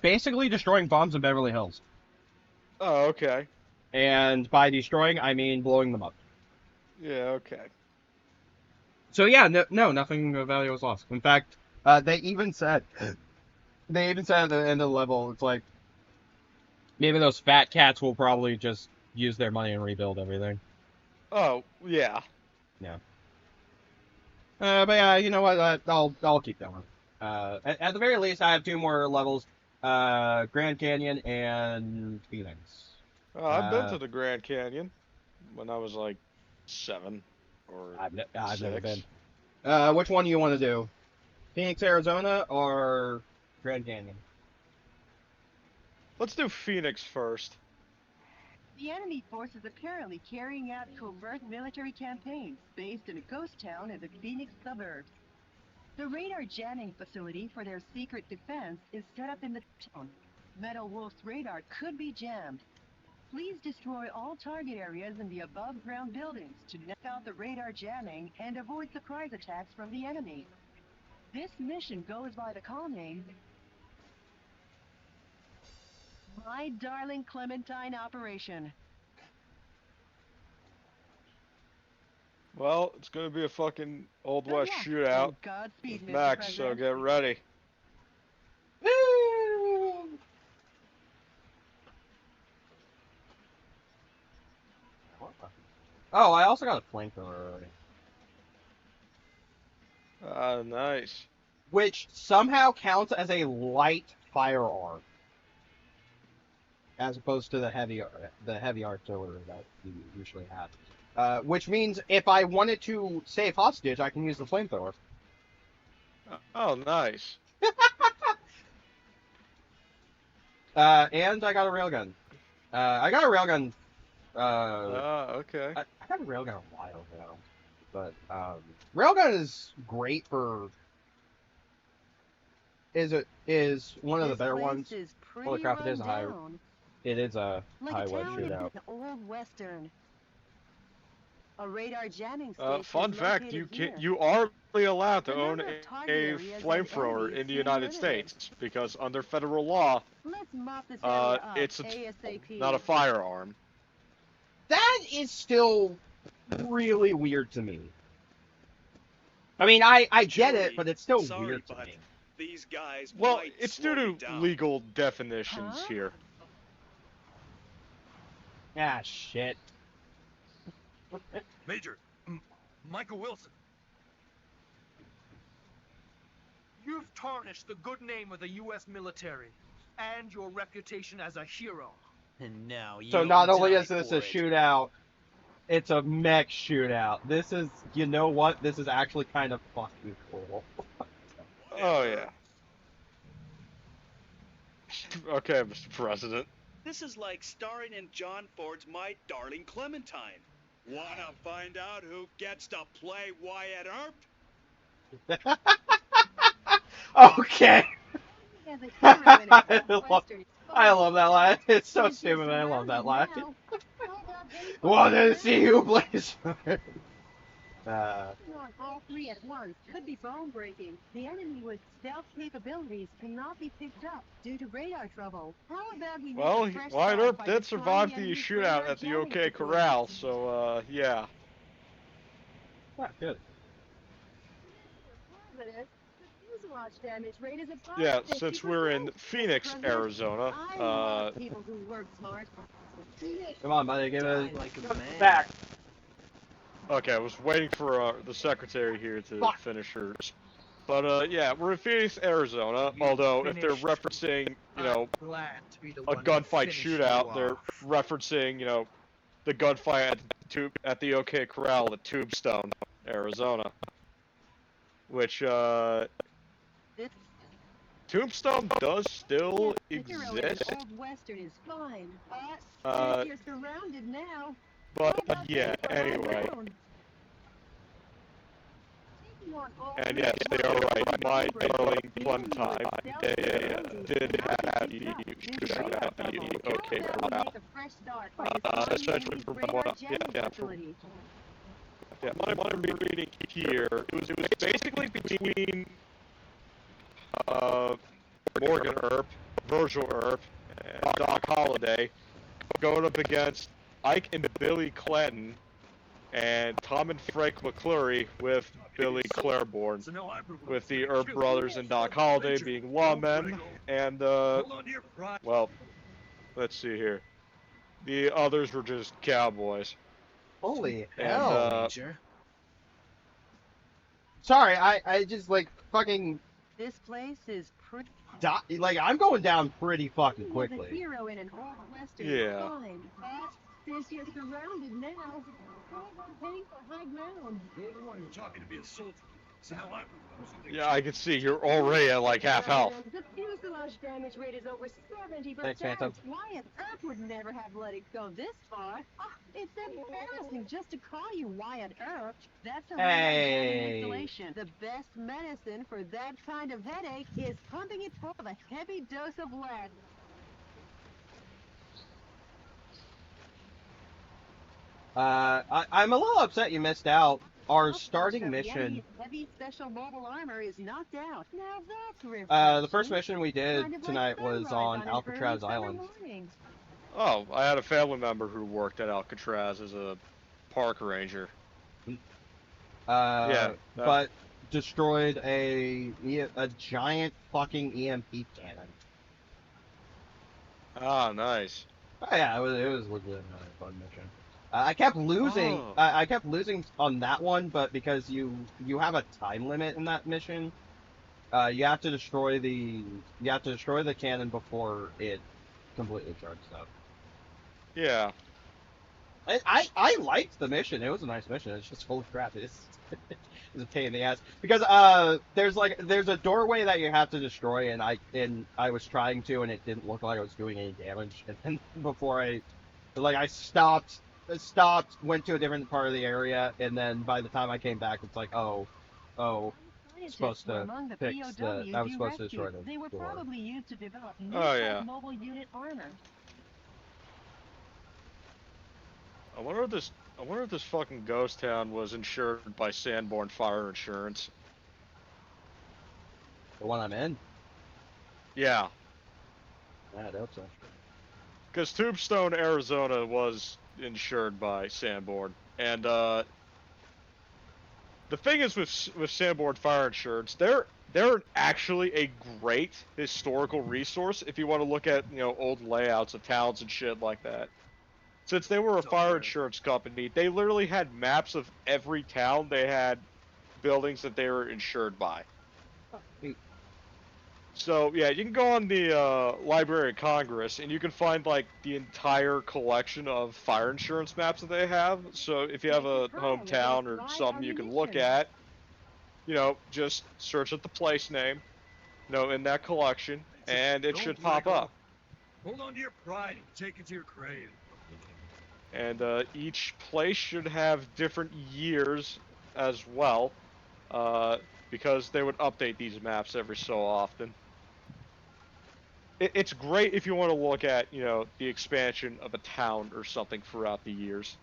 A: basically destroying bombs in Beverly Hills.
I: Oh, okay.
A: And by destroying, I mean blowing them up.
I: Yeah, okay.
A: So yeah, no, nothing of value was lost. In fact, they even said at the end of the level, it's like, maybe those fat cats will probably just use their money and rebuild everything.
I: Oh, yeah.
A: Yeah. But yeah, you know what? I'll keep going. At the very least, I have 2 more levels: Grand Canyon and Phoenix.
I: Oh, I've been to the Grand Canyon when I was like 7 or
A: I've
I: 6.
A: never been. Which one do you want to do? Phoenix, Arizona, or Grand Canyon?
I: Let's do Phoenix first.
C: The enemy force is apparently carrying out covert military campaigns based in a ghost town in the Phoenix suburbs. The radar jamming facility for their secret defense is set up in the town. Metal Wolf's radar could be jammed. Please destroy all target areas in the above-ground buildings to knock out the radar jamming and avoid surprise attacks from the enemy. This mission goes by the call name My Darling Clementine Operation.
I: Well, it's gonna be a fucking Old
C: Good
I: West
C: luck,
I: shootout
C: and Godspeed,
I: with
C: Mr.
I: Max, so
C: President.
I: get ready.
A: Oh, I also got a flamethrower already.
I: Ah, nice.
A: Which somehow counts as a light firearm, as opposed to the heavy artillery that you usually have. Which means if I wanted to save hostage, I can use the flamethrower.
I: Oh, nice.
A: And I got a railgun. I got a railgun.
I: Okay.
A: I got a railgun a while ago, but railgun is great for. Is one of the better ones. Holy crap! It is a high. It is a highway shootout.
C: Old Western. A radar jamming station
I: Fun fact: you are really allowed to own a flamethrower in the United States because under federal law, it's not a firearm.
A: That is still really weird to me. I mean, I get it, but it's still weird to me.
B: These guys
I: well, it's due to legal definitions here.
A: Ah, shit.
H: Major, Michael Wilson.
J: You've tarnished the good name of the U.S. military and your reputation as a hero.
K: And now you
A: So not only is this a shootout, it's a mech shootout. This is, you know what? This is actually kind of fucking cool.
I: Oh, yeah. Okay, Mr. President.
B: This is like starring in John Ford's My Darling Clementine. Wanna find out who gets to play Wyatt Earp?
A: Okay. I love that line. It's so stupid, but I love that line. Wanna see who plays
C: all 3 at once could be bone-breaking. The enemy with stealth capabilities cannot be picked up due to radar trouble. How about we
I: Well, Wyatt Earp did survive the shootout at the OK Corral, so, yeah.
A: Ah, good.
I: Yeah, since we're in Phoenix, Arizona,
A: Come on, buddy, give it back.
I: Okay, I was waiting for the secretary here to finish hers. But, yeah, we're in Phoenix, Arizona, although if they're referencing, you know, a gunfight shootout, they're referencing, you know, the gunfight at the OK Corral at Tombstone, Arizona. Which, Tombstone does still
C: The hero in an
I: exist,
C: old western is fine, but if you're surrounded now,
I: but
C: how about
I: yeah,
C: heading for high
I: anyway.
C: ground? Taking on all
I: And
C: three
I: yes,
C: at
I: they are
C: once
I: right. My
C: is
I: darling
C: the
I: Clementine,
C: enemy
I: they
C: itself
I: did
C: not
I: have
C: to
I: the
C: be tough,
I: shootout at the OK
C: How about we
I: corral.
C: make a fresh start by destroying the
I: Especially
C: enemy's
I: from
C: radar
I: what,
C: jamming facility?
I: what I'm reading here, it was basically between Morgan Earp, Virgil Earp, and Doc Holliday going up against Ike and Billy Clanton, and Tom and Frank McClure with Billy Claiborne, with the Earp brothers and Doc Holliday being lawmen, and, well, let's see here. The others were just cowboys.
A: Holy
I: And,
A: hell. Sorry, I just, like, fucking...
C: This place is pretty...
A: Like, I'm going down pretty fucking
C: The
A: quickly.
C: hero in an old western
I: Yeah.
C: is fine, but since you're surrounded now, how about heading for high ground?
D: You're the one who taught me to be a soldier. So now I'm proposing
I: Yeah, I can see you're already at like half health.
C: The fuselage damage rate is over 70%.
A: Thanks, Phantom.
C: Wyatt Earp would never have let it go this far. It's embarrassing just to call you Wyatt Earp. That's a
A: Hey.
C: installation. The best medicine for that kind of headache is pumping it full of a heavy dose of lead.
A: I'm a little upset you missed out. Our starting mission...
C: Heavy special mobile armor is knocked out. Now that's refreshing.
A: the first mission we did
C: Kind of like
A: tonight was
C: sunrise
A: on
C: an
A: Alcatraz
C: early summer
A: Island.
C: morning.
I: Oh, I had a family member who worked at Alcatraz as a park ranger.
A: But destroyed a giant fucking EMP cannon.
I: Ah, nice.
A: Oh yeah, it was legit a fun mission. I kept losing.
I: Oh.
A: I kept losing on that one, but because you have a time limit in that mission, you have to destroy the cannon before it completely charges up.
I: Yeah.
A: I liked the mission. It was a nice mission. It's just holy crap. It's a pain in the ass because there's a doorway that you have to destroy, and I was trying to, and it didn't look like I was doing any damage. And then before I stopped, went to a different part of the area, and then by the time I came back, it's like I was supposed to destroy the
C: They were
A: door.
C: probably used to develop new mobile unit armor.
I: I wonder if this fucking ghost town was insured by Sanborn Fire Insurance.
A: The one I'm in?
I: Yeah.
A: I hope so.
I: Because Tombstone, Arizona was insured by Sanborn. And, the thing is with Sanborn Fire Insurance, they're actually a great historical resource if you want to look at, old layouts of towns and shit like that. Since they were a fire insurance company, they literally had maps of every town. They had buildings that they were insured by. So, yeah, you can go on the Library of Congress, and you can find, like, the entire collection of fire insurance maps that they have. So if you have a hometown or something you can look at, just search up the place name, in that collection, and it should pop up.
D: Hold on to your pride and take it to your grave.
I: And each place should have different years as well, because they would update these maps every so often. It's great if you want to look at, the expansion of a town or something throughout the years.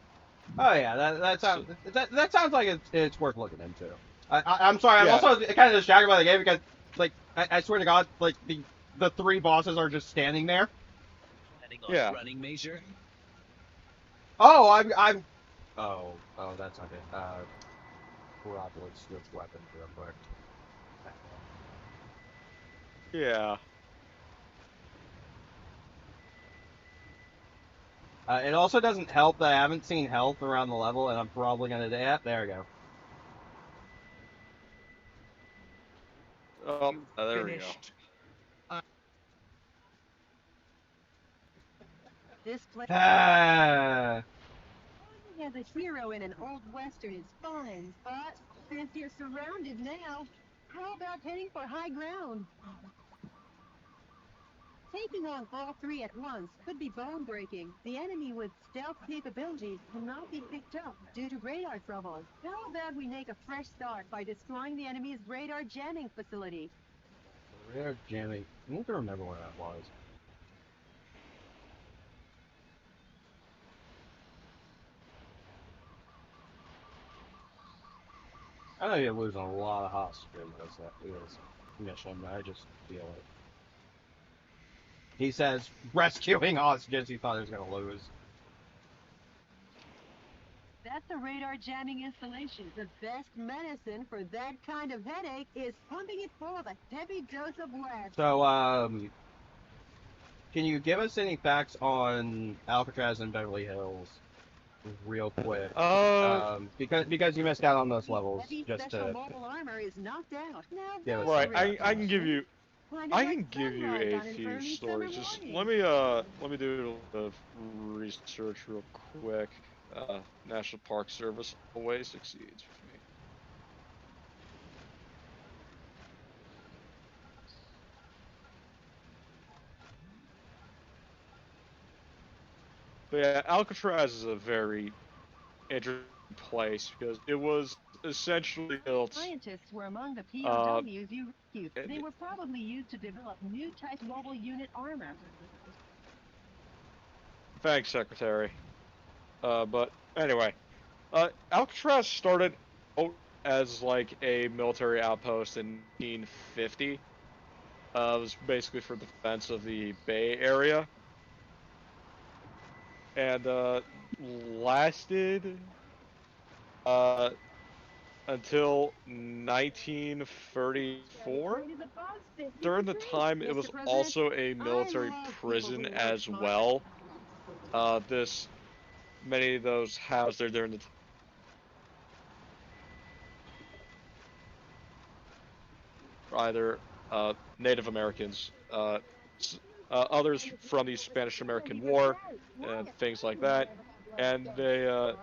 A: Oh yeah, that sounds like it's worth looking into. I'm sorry, I'm
I: Yeah.
A: also kind of distracted by the game because, like, I swear to God, like the three bosses are just standing there.
I: Yeah.
F: Running measure.
A: Oh, I'm. Oh, that's not good. Probably switch weapons real quick.
I: Yeah.
A: It also doesn't help that I haven't seen health around the level, and I'm probably gonna. Yeah, there we go.
I: Oh, there we go.
C: This place.
A: Ah.
C: Yeah, the hero in an old western is fine, but since you're surrounded now, how about heading for high ground? Taking on all three at once could be bone-breaking. The enemy with stealth capabilities cannot be picked up due to radar trouble. How about we make a fresh start by destroying the enemy's radar jamming facility?
A: Radar jamming. I don't remember where that was. I know you're losing a lot of hostages with this mission, but I just feel it. He says, rescuing hostages he thought he was going to lose.
C: That's a radar jamming installation. The best medicine for that kind of headache is pumping it full of a heavy dose of lead.
A: So, can you give us any facts on Alcatraz and Beverly Hills? Real quick, because you missed out on those levels. Just to
C: mobile armor is knocked out.
A: give us
I: right, I can give you a few stories. Just let me do the research real quick. National Park Service always succeeds with me. But yeah, Alcatraz is a very interesting place because it was essentially built.
C: Scientists were among the POWs you rescued. They were probably used to develop new type mobile unit armor.
I: Thanks, Secretary. But anyway, Alcatraz started out as like a military outpost in 1950. It was basically for defense of the Bay Area. And lasted until 1934. During the time, it was also a military prison as well. Many of those housed there during the time. Either Native Americans, others from the Spanish-American War, and things like that. And the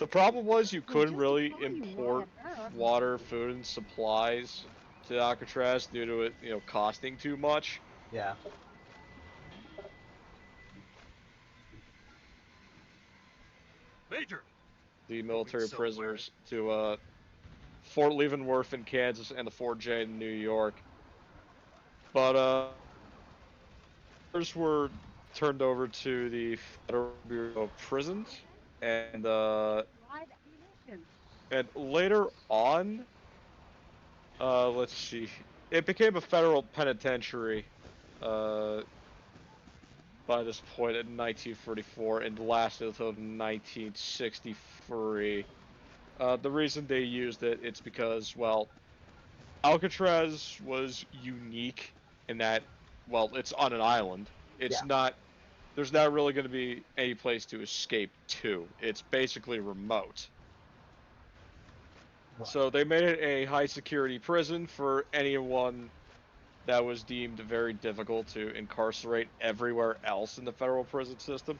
I: problem was you couldn't really import water, food, and supplies to Alcatraz due to it, costing too much.
A: Yeah.
H: Major.
I: The military prisoners to Fort Leavenworth in Kansas and the Fort J in New York. But others were turned over to the Federal Bureau of Prisons, and later on, let's see, it became a federal penitentiary by this point in 1944 and lasted until 1963. The reason they used it's because, well, Alcatraz was unique in that, well, it's on an island. It's not, there's not really going to be any place to escape to. It's basically remote. Right. So they made it a high security prison for anyone that was deemed very difficult to incarcerate everywhere else in the federal prison system.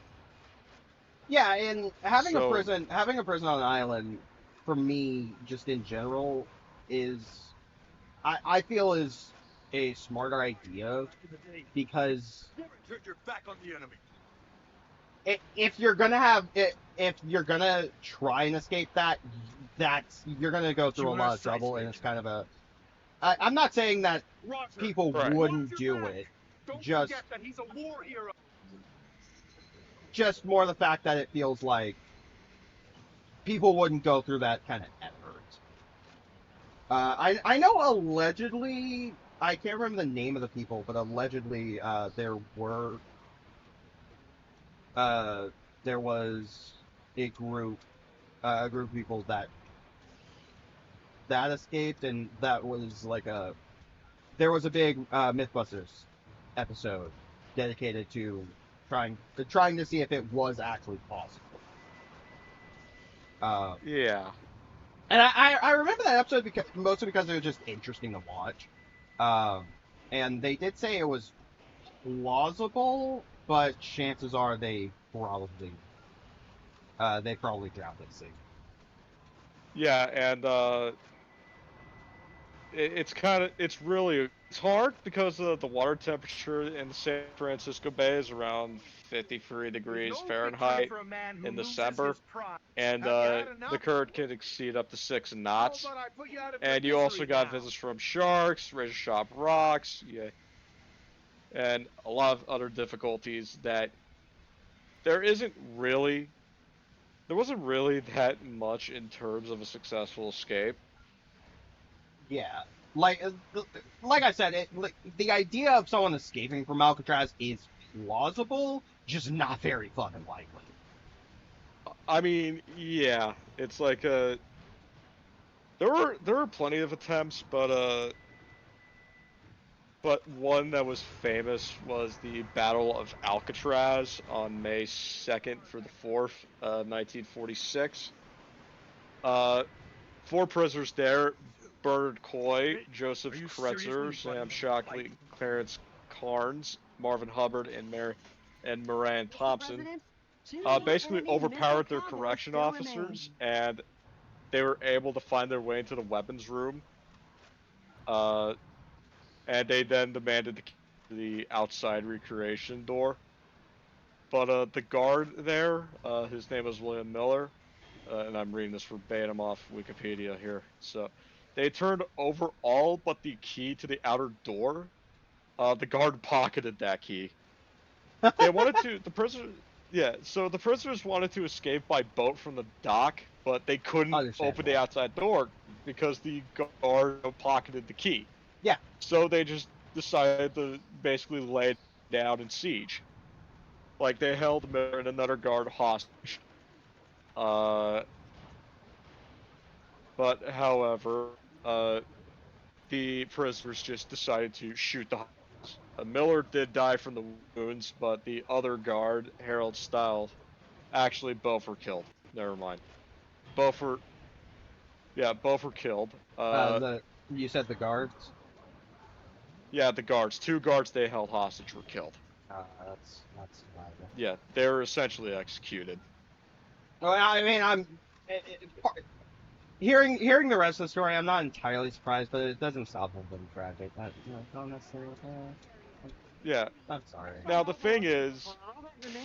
A: Yeah, and having a prison on an island, for me, just in general, I feel is a smarter idea, because
H: Turn your back on the enemy.
A: if you're gonna try and escape you're gonna go through a lot of trouble, and it's kind of a. I'm not saying that people wouldn't do it. Just
J: forget that he's a war hero.
A: Just more the fact that it feels like people wouldn't go through that kind of effort. I know allegedly, I can't remember the name of the people, but allegedly there was a group of people that escaped, and that was like there was a big Mythbusters episode dedicated to trying to see if it was actually possible.
I: Yeah.
A: And I remember that episode mostly because it was just interesting to watch. And they did say it was plausible, but chances are they probably drowned at sea.
I: Yeah, and it's really It's hard because the water temperature in the San Francisco Bay is around 53 degrees
J: No victory
I: Fahrenheit
J: for a man who
I: in
J: loses
I: December,
J: his pride.
I: and
J: Have you had
I: the
J: enough?
I: current can exceed up to 6
J: How
I: knots.
J: about I put you out of
I: And
J: your
I: you also
J: misery
I: got
J: now?
I: visits from sharks, razor sharp rocks, yeah, and a lot of other difficulties that there isn't really, there wasn't really that much in terms of a successful escape.
A: Yeah, like like I said, like the idea of someone escaping from Alcatraz is plausible, just not very fucking likely.
I: I mean, yeah, it's like there were plenty of attempts, but one that was famous was the Battle of Alcatraz on May 2nd for the 4th, 1946. 4 prisoners there: Bernard Coy, Joseph
J: Are you
I: Kretzer,
J: seriously
I: Sam
J: running
I: Shockley, Clarence Carnes, Marvin Hubbard, and Moran Thompson.
C: President, two
I: Basically
C: outstanding
I: overpowered their
C: missile combos
I: correction
C: still
I: officers,
C: remain.
I: and they were able to find their way into the weapons room. Uh, and they then demanded the key to the outside recreation door. But the guard there, his name was William Miller, and I'm reading this verbatim off Wikipedia here. So, they turned over all but the key to the outer door. The guard pocketed that key. They wanted to, the prisoner, yeah. So the prisoners wanted to escape by boat from the dock, but they couldn't open the outside door because the guard pocketed the key.
A: Yeah.
I: So they just decided to basically lay down in siege. Like, they held Miller and another guard hostage. But however, the prisoners just decided to shoot the hostages. Miller did die from the wounds, but the other guard, Harold Stiles, actually both were killed. Never mind. Both were killed.
A: You said the guards?
I: Yeah, the guards. 2 guards they held hostage were killed.
A: That's bad.
I: Yeah, they were essentially executed.
A: Well, I mean, hearing the rest of the story, I'm not entirely surprised, but it doesn't stop them being tragic. Don't necessarily.
I: Yeah.
A: I'm sorry.
I: Now the thing is,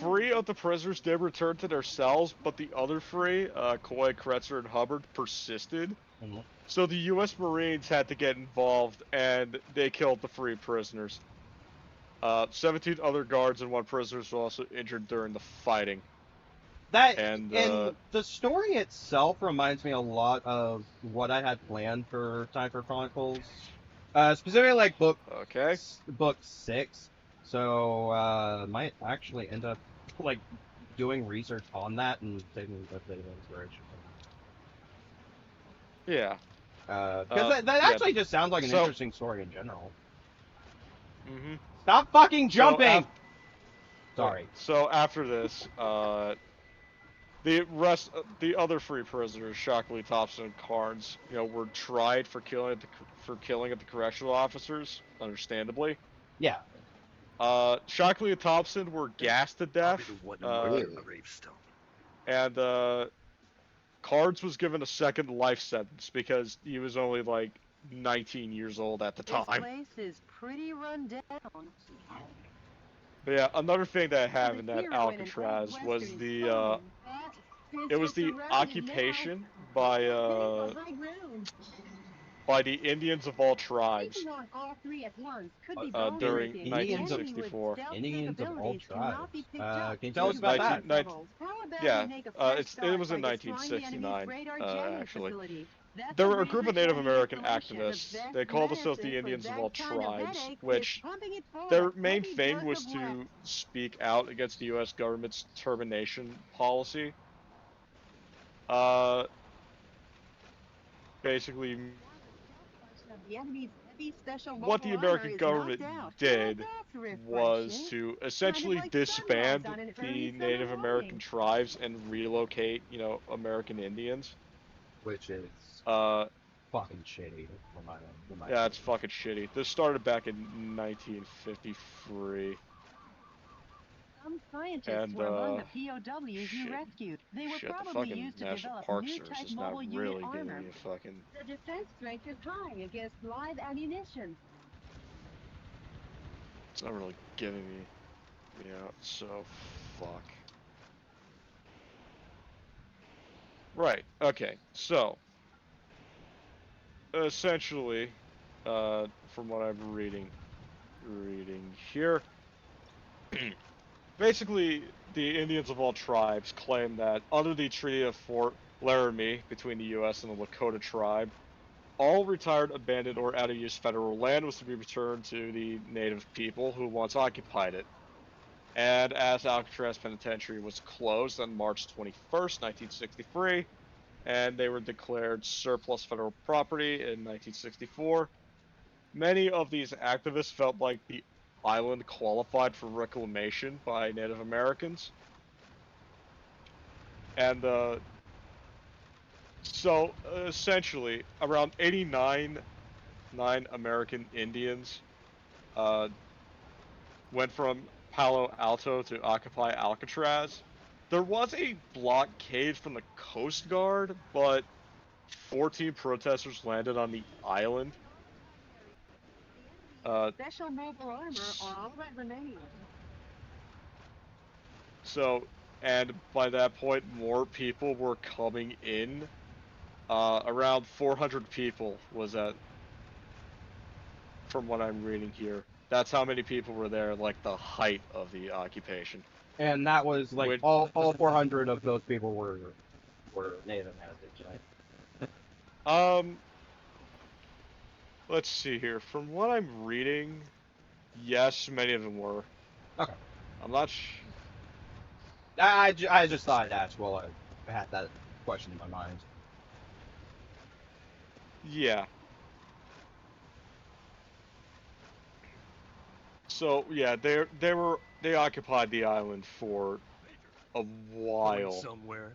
I: 3 of the prisoners did return to their cells, but the other 3, Coy, Kretzer, and Hubbard, persisted.
A: Mm-hmm.
I: So the U.S. Marines had to get involved, and they killed the 3 prisoners. 17 other guards and 1 prisoner were also injured during the fighting.
A: And the story itself reminds me a lot of what I had planned for Time for Chronicles, specifically like book 6. So might actually end up like doing research on that and taking a bit of inspiration from
I: Yeah.
A: Because that actually just sounds like an interesting story in general.
I: Mm-hmm.
A: Stop fucking jumping! Sorry.
I: So after this, the other 3 prisoners, Shockley, Thompson, and Carnes, were tried for killing at the correctional officers, understandably.
A: Yeah.
I: Shockley and Thompson were gassed to death. And Carnes was given a second life sentence because he was only like 19 years old at the time.
C: This place is pretty run down.
I: But yeah, another thing that I have in that Alcatraz was the occupation by the Indians of all tribes during 1964.
A: Indians of all tribes. Can you tell us about that?
I: Yeah, it was in 1969, actually. There were a group of Native American activists. They called themselves the Indians of all tribes, which their main thing was to speak out against the U.S. government's termination policy. Basically, what the American government did was to essentially disband the Native American tribes and relocate, American Indians.
A: Which is fucking shitty.
I: Yeah, it's fucking shitty. This started back in 1953.
C: Some scientists were among the POWs you rescued. They were probably used to develop new type mobile unit armor. The defense strength is high against live ammunition.
I: It's not really giving me. Yeah, so fuck. Right. Okay. So essentially, from what I'm reading here, basically the Indians of all tribes claim that under the Treaty of Fort Laramie between the U.S. and the Lakota tribe, all retired, abandoned, or out-of-use federal land was to be returned to the native people who once occupied it. And as Alcatraz Penitentiary was closed on March 21st, 1963, and they were declared surplus federal property in 1964, many of these activists felt like the island qualified for reclamation by Native Americans. And so essentially, around 89 American Indians went from Palo Alto to occupy Alcatraz. There was a blockade from the Coast Guard, but 14 protesters landed on the island.
C: Special mobile armor are all that remains.
I: So, and by that point, more people were coming in. Around 400 people was at, from what I'm reading here. That's how many people were there, like the height of the occupation.
A: And that was like all 400 of those people were Native Americans, right?
I: Let's see here. From what I'm reading, yes, many of them were.
A: Okay.
I: I'm not
A: I just thought I'd ask while I had that question in my mind.
I: Yeah. So yeah, they occupied the island for a while.
J: Going somewhere.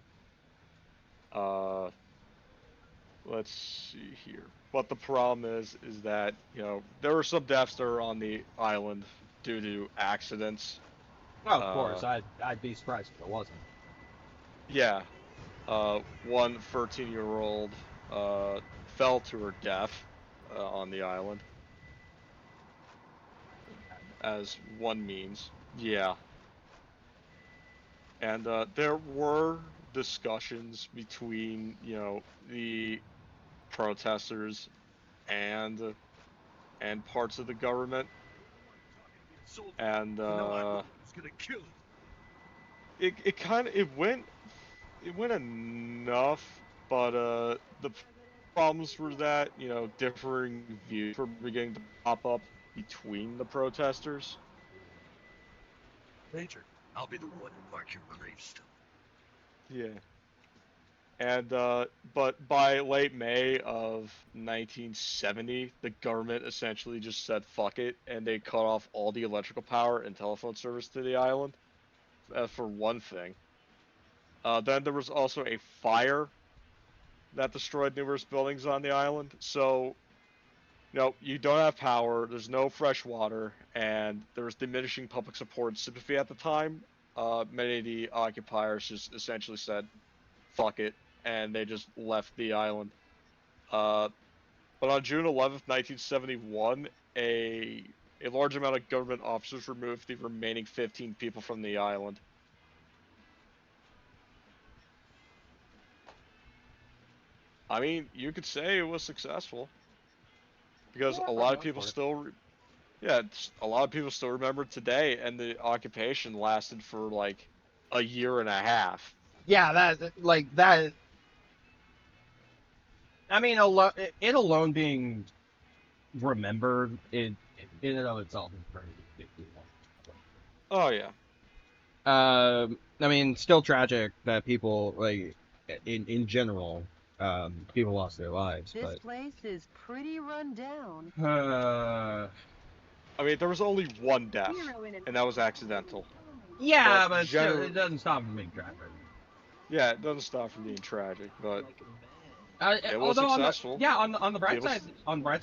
I: Let's see here. But the problem is that, you know, there were some deaths that were on the island due to accidents.
A: Well, of course, I'd be surprised if it wasn't.
I: Yeah. One 13-year-old fell to her death on the island. As one means. Yeah. And there were discussions between, you know, the protesters and parts of the government. And it went enough, but the problems were that, you know, differing views were beginning to pop up between the protesters.
H: Major, I'll be the one to mark your gravestone.
I: Yeah. And but by late May of 1970, the government essentially just said fuck it, and they cut off all the electrical power and telephone service to the island, for one thing. Then there was also a fire that destroyed numerous buildings on the island. So, you know, you don't have power, there's no fresh water, and there was diminishing public support and sympathy at the time. Many of the occupiers just essentially said, fuck it, and they just left the island. But on June 11th, 1971, a large amount of government officers removed the remaining 15 people from the island. I mean, you could say it was successful. Because a lot of people still... Yeah, a lot of people still remember today, and the occupation lasted for, like, a year and a half.
A: Yeah, that... I mean, it alone being remembered in and of itself is pretty big deal.
I: Oh yeah.
A: I mean, still tragic that people, like, in general, people lost their lives.
C: This place is pretty run down.
I: I mean, there was only one death, and that was accidental.
A: Yeah, but still, it doesn't stop from being tragic.
I: Yeah, it doesn't stop from being tragic, but it was
A: although
I: successful.
A: On the bright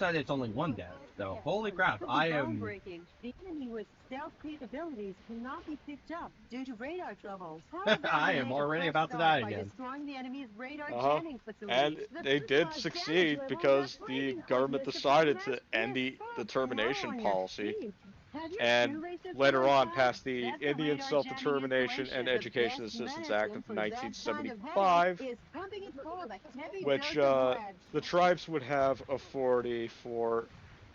A: side, it's only one death. So holy crap, I am.
C: The enemy with stealth capabilities cannot be picked up due to radar troubles.
A: I am already about to die again.
C: Destroying the enemy's radar jamming
I: and they did succeed because the government decided to end the termination policy. and later on passed the Indian Self-Determination and Education Assistance Act of 1975, which the tribes would have authority for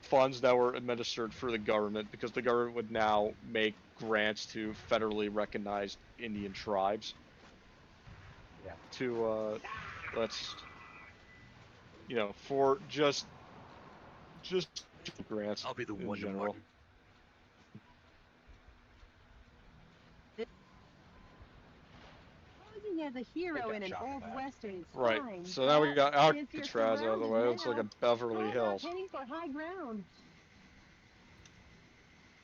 I: funds that were administered for the government, because the government would now make grants to federally recognized Indian tribes.
A: Yeah.
I: To for just grants.
H: I'll be the one
I: in general.
C: As a hero in an old western is
I: Right.
C: fine,
I: So now we got
C: but if you're
I: Alcatraz out of the way. It looks like a Beverly
C: how about
I: Hills.
C: heading for high ground?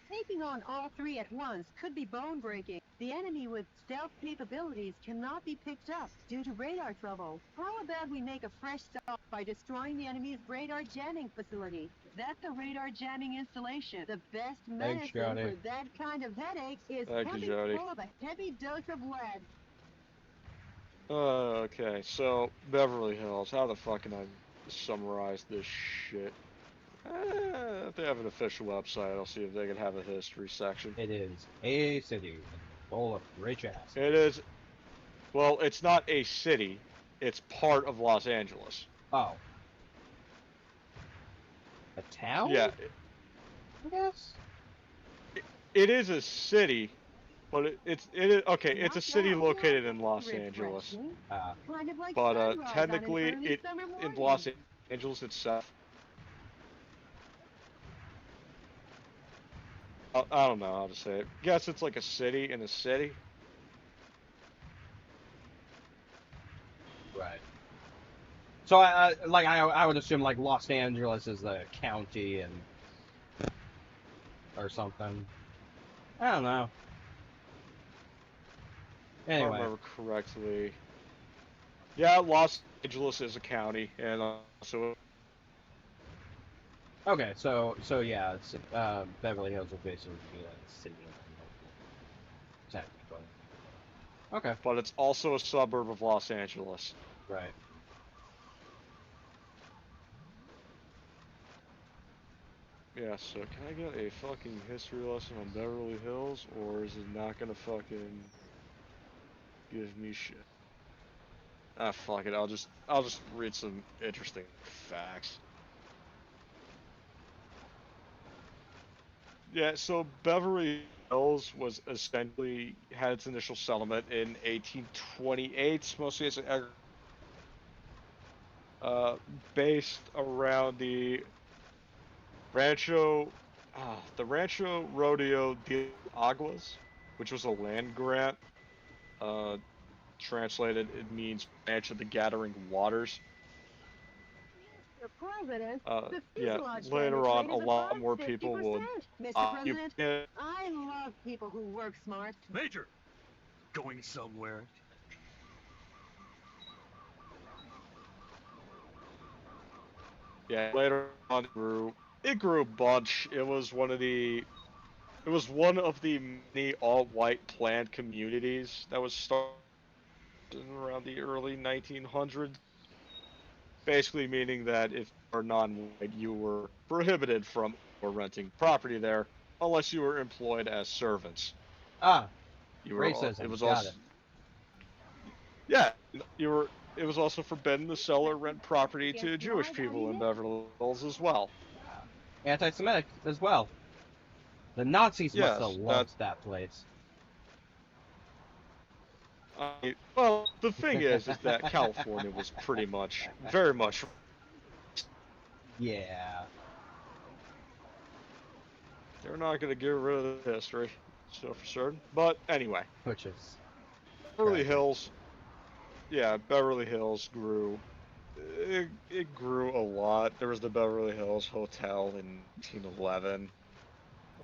C: Taking on all three at once could be bone-breaking. The enemy with stealth capabilities cannot be picked up due to radar trouble. How about we make a fresh start by destroying the enemy's radar jamming facility? That's a radar jamming installation. The best medicine for that kind of headache is pumping full of a heavy dose of lead.
I: Okay, so Beverly Hills. How the fuck can I summarize this shit? If they have an official website, I'll see if they can have a history section.
A: It is a city full of rich ass.
I: It is. Well, it's not a city. It's part of Los Angeles.
A: Oh. A town?
I: Yeah.
A: I guess.
I: It is a city, but it is okay. It's a city located in Los Angeles. But technically, in Los Angeles itself. I don't know how to say it. Guess it's like a city in a city.
A: Right. So I would assume like Los Angeles is the county and or something. I don't know. Anyway.
I: If I remember correctly. Yeah, Los Angeles is a county, and also.
A: Okay, so yeah, it's, Beverly Hills will basically be like a city. Technically. Okay.
I: But it's also a suburb of Los Angeles.
A: Right.
I: Yeah, so can I get a fucking history lesson on Beverly Hills, or is it not gonna fucking give me shit? Ah, fuck it. I'll just read some interesting facts. Yeah, so Beverly Hills was essentially had its initial settlement in 1828, mostly as an based around the Rancho Rodeo de Aguas, which was a land grant. Translated, it means Ranch of the Gathering Waters. Yeah, later on, a lot more people would.
C: Mr. President, I love people who work smart.
H: Major, going somewhere?
I: Yeah, later on it grew a bunch. It was one of the many all-white planned communities that was started around the early 1900s. Basically meaning that if you are non-white, you were prohibited from renting property there unless you were employed as servants.
A: Ah,
I: racism. It was
A: got
I: also,
A: it.
I: yeah, it was also forbidden to sell or rent property to Jewish people in Beverly Hills as well.
A: Anti-Semitic as well. The Nazis must have loved that place.
I: Well, the thing is that California was pretty much, very much.
A: Yeah.
I: They're not going to get rid of the history, so for certain. But anyway.
A: Which is.
I: Beverly Hills. Yeah, Beverly Hills grew. It grew a lot. There was the Beverly Hills Hotel in 1911.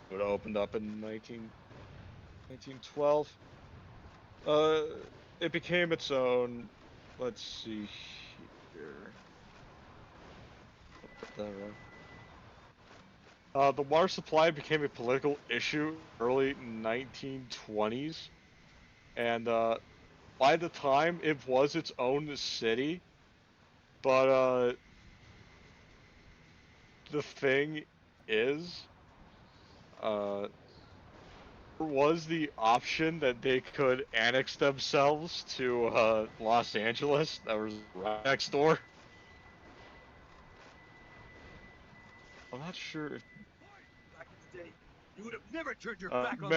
I: It opened up in 1912. It became its own. Let's see here. Put that right. The water supply became a political issue in the early 1920s, and by the time it was its own city. But the thing is, was the option that they could annex themselves to Los Angeles. That was right next door. I'm not sure if
J: Back in the day, you would have never turned your back on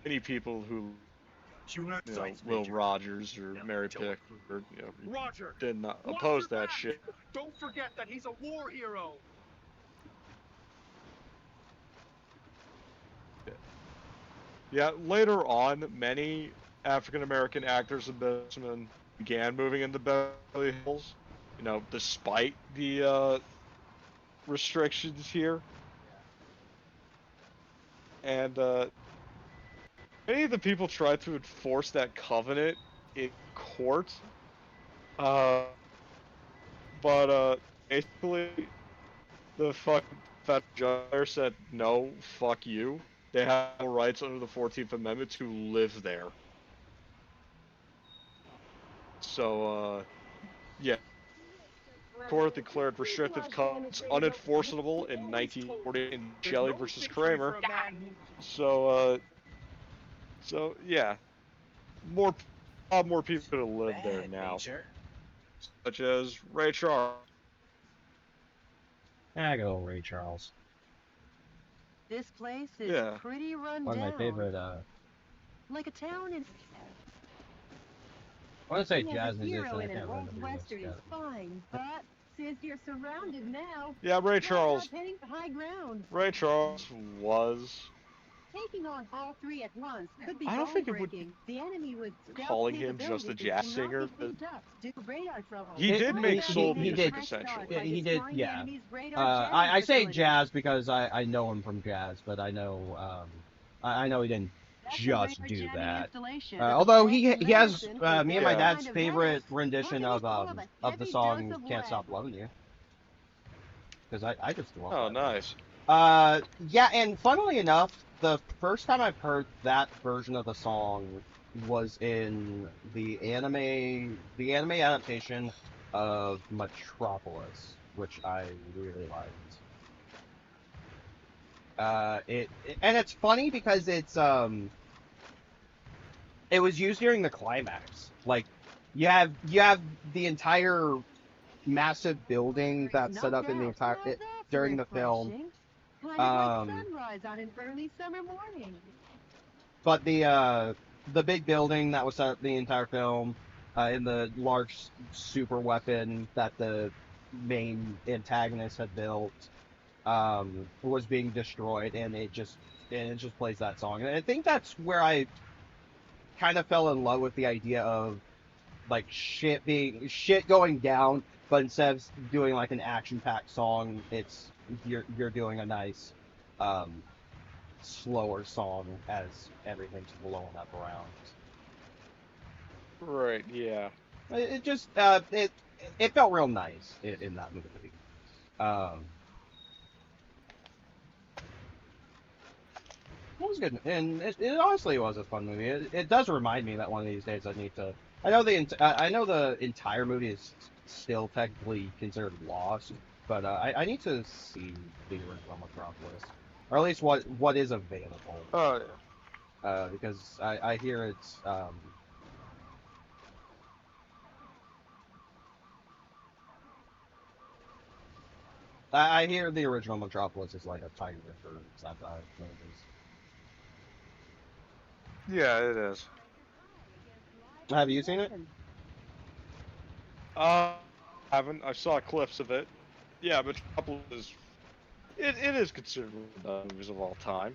I: many people who Will Rogers or Mary Pickford,
J: Roger.
I: did not
J: Watch
I: oppose
J: your
I: that
J: back.
I: shit.
J: Don't forget that he's a war hero.
I: Yeah, later on, many African American actors and businessmen began moving into Beverly Hills. Despite the restrictions here, and many of the people tried to enforce that covenant in court. But basically, the fucking federal judge said, no, fuck you. They have no rights under the 14th Amendment to live there. So, yeah. The court declared restrictive covenants unenforceable in 1940 in Shelley versus Kramer. So, yeah. A lot more people could have lived there now. Such as Ray Charles.
A: Yeah, good old Ray Charles.
C: This place is pretty run
A: One of my
C: down.
A: favorite,
C: Like a town in...
A: I want to say
C: Being
A: jazz
C: a hero
A: musician, I
C: in
A: can't
C: an
A: remember
C: old
A: who it
C: western
A: was.
C: is fine, but since you're surrounded now,
I: Yeah, Ray Charles.
C: heading for high ground.
I: Ray Charles was...
C: Taking on all three at once could be
I: I don't think it would
C: bone-breaking. The enemy would
I: calling him just a jazz singer. He
C: He
I: did make soul music, essentially.
A: He did, yeah. I say jazz because I know him from jazz, but I know he didn't just do that. Although he has me and my dad's favorite rendition of the song "Can't Stop Loving You," because I just love that.
I: Oh, nice.
A: Yeah, and funnily enough, the first time I've heard that version of the song was in the anime adaptation of Metropolis, which I really liked. And it's funny because it was used during the climax. Like, you have the entire massive building that's set up in the entire during the film.
C: Sunrise on an early summer morning.
A: But the big building that was set up the entire film, in the large super weapon that the main antagonist had built, was being destroyed, and it just plays that song. And I think that's where I kind of fell in love with the idea of like shit going down, but instead of doing like an action-packed song, you're doing a nice slower song as everything's blowing up around.
I: Right, yeah.
A: It just it felt real nice in that movie. It was good, and it honestly was a fun movie. It does remind me that one of these days I need to. I know the entire movie is still technically considered lost, but I need to see the original Metropolis, or at least what is available.
I: Oh
A: yeah. Because I hear it's I hear the original Metropolis is like a tiger for sci-fi movies.
I: Yeah, it is.
A: Have you seen it?
I: Haven't. I saw clips of it. Yeah, Metropolis is... It is considered one of the movies of all time.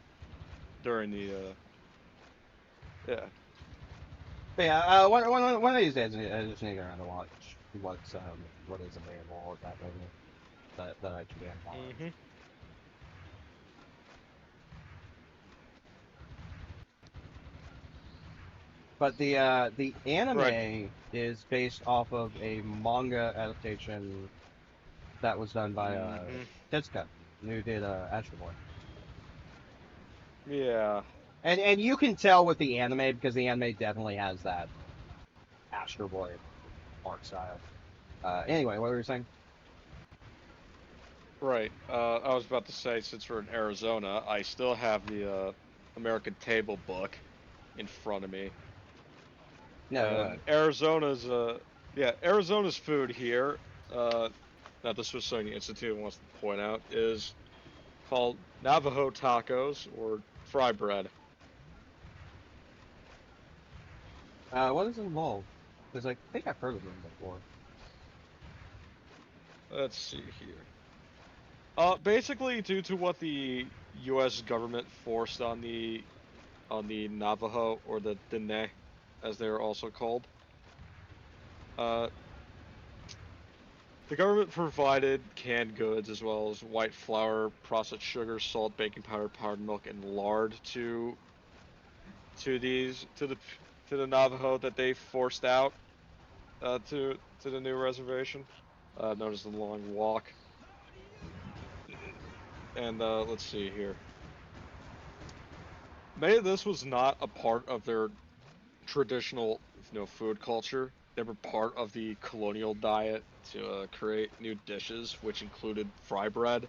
I: During the, yeah.
A: But yeah, one of these days I just need to around to watch what is available at that movie that I can follow.
I: Mm-hmm.
A: But the anime is based off of a manga adaptation that was done by Tezuka, who did Astro Boy.
I: Yeah.
A: And you can tell with the anime because the anime definitely has that Astro Boy art style. Anyway, what were you saying?
I: Right. I was about to say, since we're in Arizona, I still have the American Table book in front of me.
A: Yeah.
I: Arizona's Arizona's food here. Now this was something the Institute wants to point out is called Navajo tacos or fry bread.
A: What is involved? Because I think I've heard of them before.
I: Let's see here. Basically, due to what the U.S. government forced on the Navajo or the Diné, as they are also called, the government provided canned goods as well as white flour, processed sugar, salt, baking powder, powdered milk, and lard to the Navajo that they forced out to the new reservation, known as the Long Walk. And let's see here. Many of this was not a part of their traditional, food culture. They were part of the colonial diet to create new dishes, which included fry bread.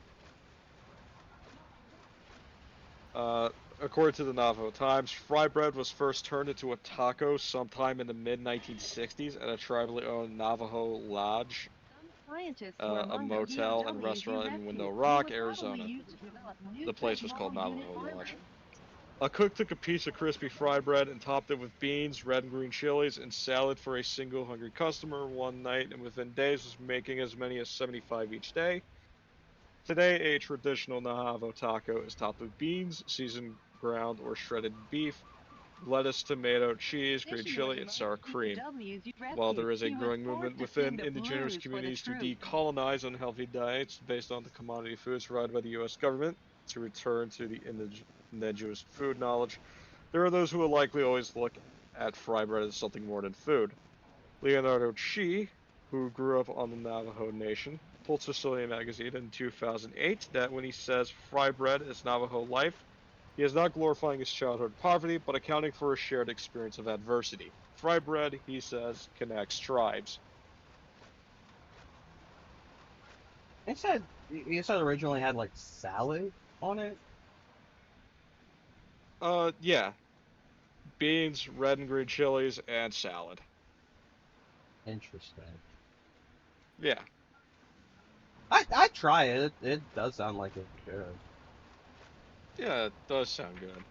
I: According to the Navajo Times, fry bread was first turned into a taco sometime in the mid-1960s at a tribally owned Navajo lodge, a motel and restaurant in Window Rock, Arizona. The place was called Navajo Lodge. A cook took a piece of crispy fry bread and topped it with beans, red and green chilies, and salad for a single hungry customer one night, and within days was making as many as 75 each day. Today, a traditional Navajo taco is topped with beans, seasoned ground or shredded beef, lettuce, tomato, cheese, green chili, and sour cream. While there is a growing movement within indigenous communities to decolonize unhealthy diets based on the commodity foods provided by the U.S. government to return to the indigenous food knowledge, there are those who will likely always look at fry bread as something more than food. Leonardo Chi, who grew up on the Navajo Nation, told Sicilian Magazine in 2008 that when he says fry bread is Navajo life, he is not glorifying his childhood poverty, but accounting for a shared experience of adversity. Fry bread, he says, connects tribes.
A: You said originally had like salad on it?
I: Yeah. Beans, red and green chilies, and salad.
A: Interesting.
I: Yeah.
A: I try it. It does sound like it's good.
I: Yeah, it does sound good.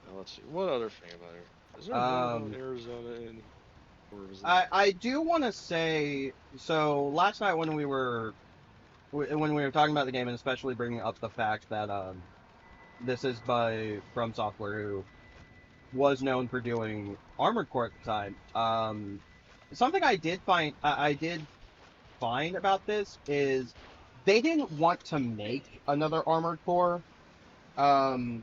I: Now let's see. What other thing about it? Is there more about Arizona in?
A: I do want to say, so last night when we were talking about the game, and especially bringing up the fact that this is by From Software, who was known for doing Armored Core at the time. Something I did find about this is they didn't want to make another Armored Core. Well,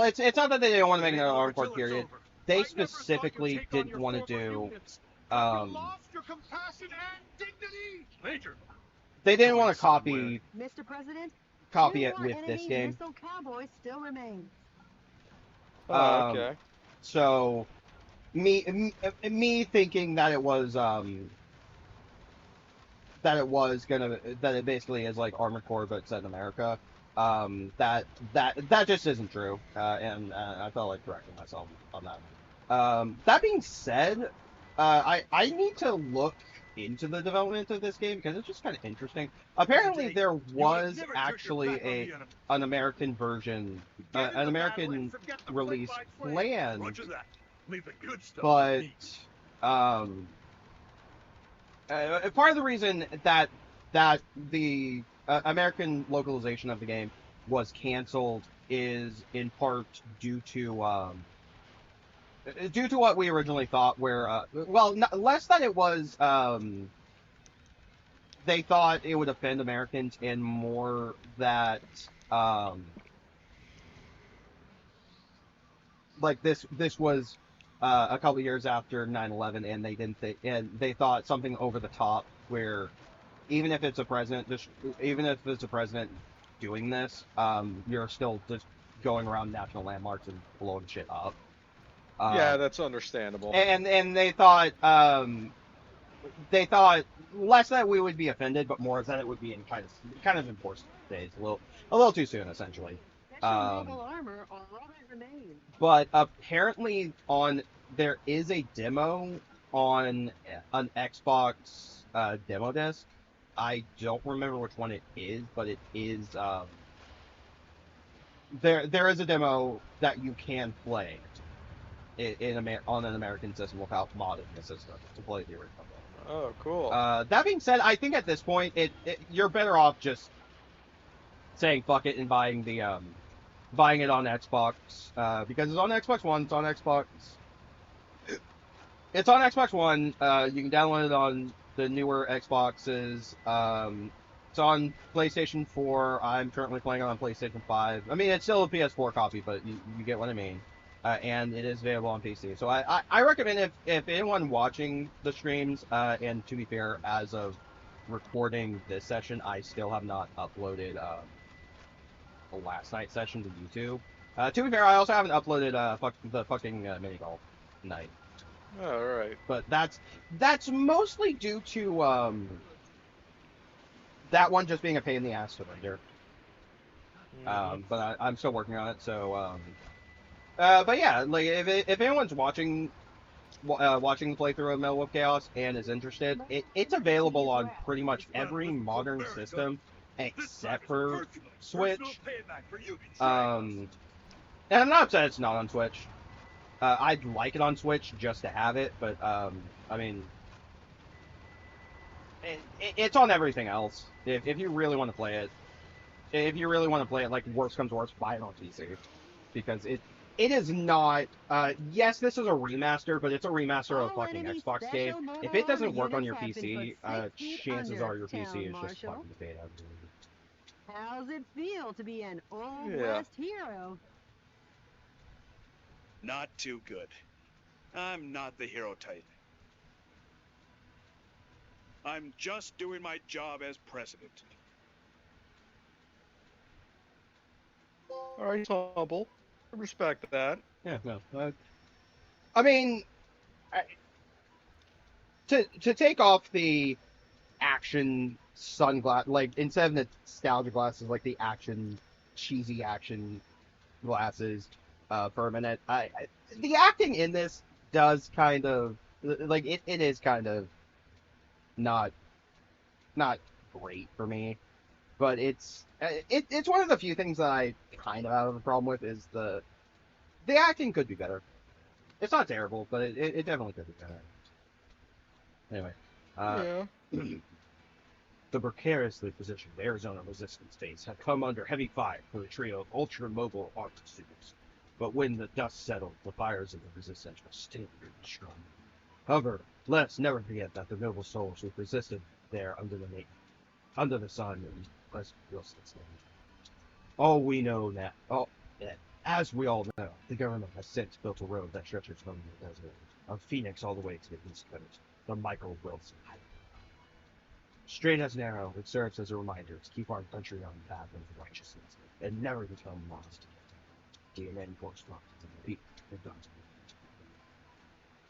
A: it's not that they didn't want to make another Armored Core, period. They specifically didn't want to do. They didn't want to copy.
C: Mr. President,
A: copy it with this game.
C: Missile Cowboy still remains.
I: Okay.
A: So, me thinking that it was that it basically is like Armored Core but set in America. That just isn't true, and I felt like correcting myself on that. That being said, I need to look into the development of this game because it's just kind of interesting. Apparently, there was actually an American version, an American release planned, but part of the reason that the American localization of the game was canceled is in part due to what we originally thought, where less that it was they thought it would offend Americans, and more that like this was a couple years after 9/11, and they didn't think, and they thought something over the top where even if it's a president doing this, you're still just going around national landmarks and blowing shit up.
I: Yeah, that's understandable.
A: And they thought they thought less that we would be offended, but more that it would be in kind of enforced days, a little too soon, essentially.
C: Special mobile armor or it remains.
A: But apparently there is a demo on an Xbox demo disc. I don't remember which one it is, but it is there is a demo that you can play on an American system without modding the system to play the original.
I: Oh, cool.
A: That being said, I think at this point you're better off just saying fuck it and buying it on Xbox because it's on Xbox One. It's on Xbox One. You can download it on the newer Xboxes. It's on PlayStation 4. I'm currently playing it on PlayStation 5. I mean, it's still a PS4 copy, but you get what I mean. And it is available on PC. So I recommend if anyone watching the streams, and to be fair, as of recording this session, I still have not uploaded the last night's session to YouTube. To be fair, I also haven't uploaded the fucking mini golf night.
I: Oh, alright.
A: But that's mostly due to that one just being a pain in the ass to render. But I'm still working on it, so but yeah, like if anyone's watching the playthrough of Metal Wolf Chaos and is interested, it's available on pretty much every modern system except for Switch. And I'm not upset it's not on Switch. I'd like it on Switch just to have it, but I mean, it's on everything else. If you really want to play it, like worst comes to worst, buy it on PC because it is not. Yes, this is a remaster, but it's a remaster of a fucking Xbox game. If it doesn't work on your PC, chances are your PC is just fucking beta.
C: How's it feel to be an old
I: Yeah.
C: West hero?
B: Not too good. I'm not the hero type. I'm just doing my job as president.
I: Alright, humble. I respect that.
A: Yeah, no. I mean, to take off the action sunglass, like instead of the nostalgia glasses, like the cheesy action glasses, for a minute, the acting in this does kind of like it is kind of not great for me, but it's one of the few things that I kind of have a problem with is the acting could be better. It's not terrible, but it definitely could be better. Anyway, the precariously positioned Arizona resistance base had come under heavy fire from a trio of ultra-mobile Arctic students. But when the dust settled, the fires of the resistance were still really strong. However, let's never forget that the noble souls who resisted there under the sun and West Wilson's name. As we all know, the government has since built a road that stretches from the desert of Phoenix all the way to the East Coast, the Michael Wilson Highway. Straight as an arrow, it serves as a reminder to keep our country on the path of righteousness and never become lost. DNN correspondent and Pete McDonald.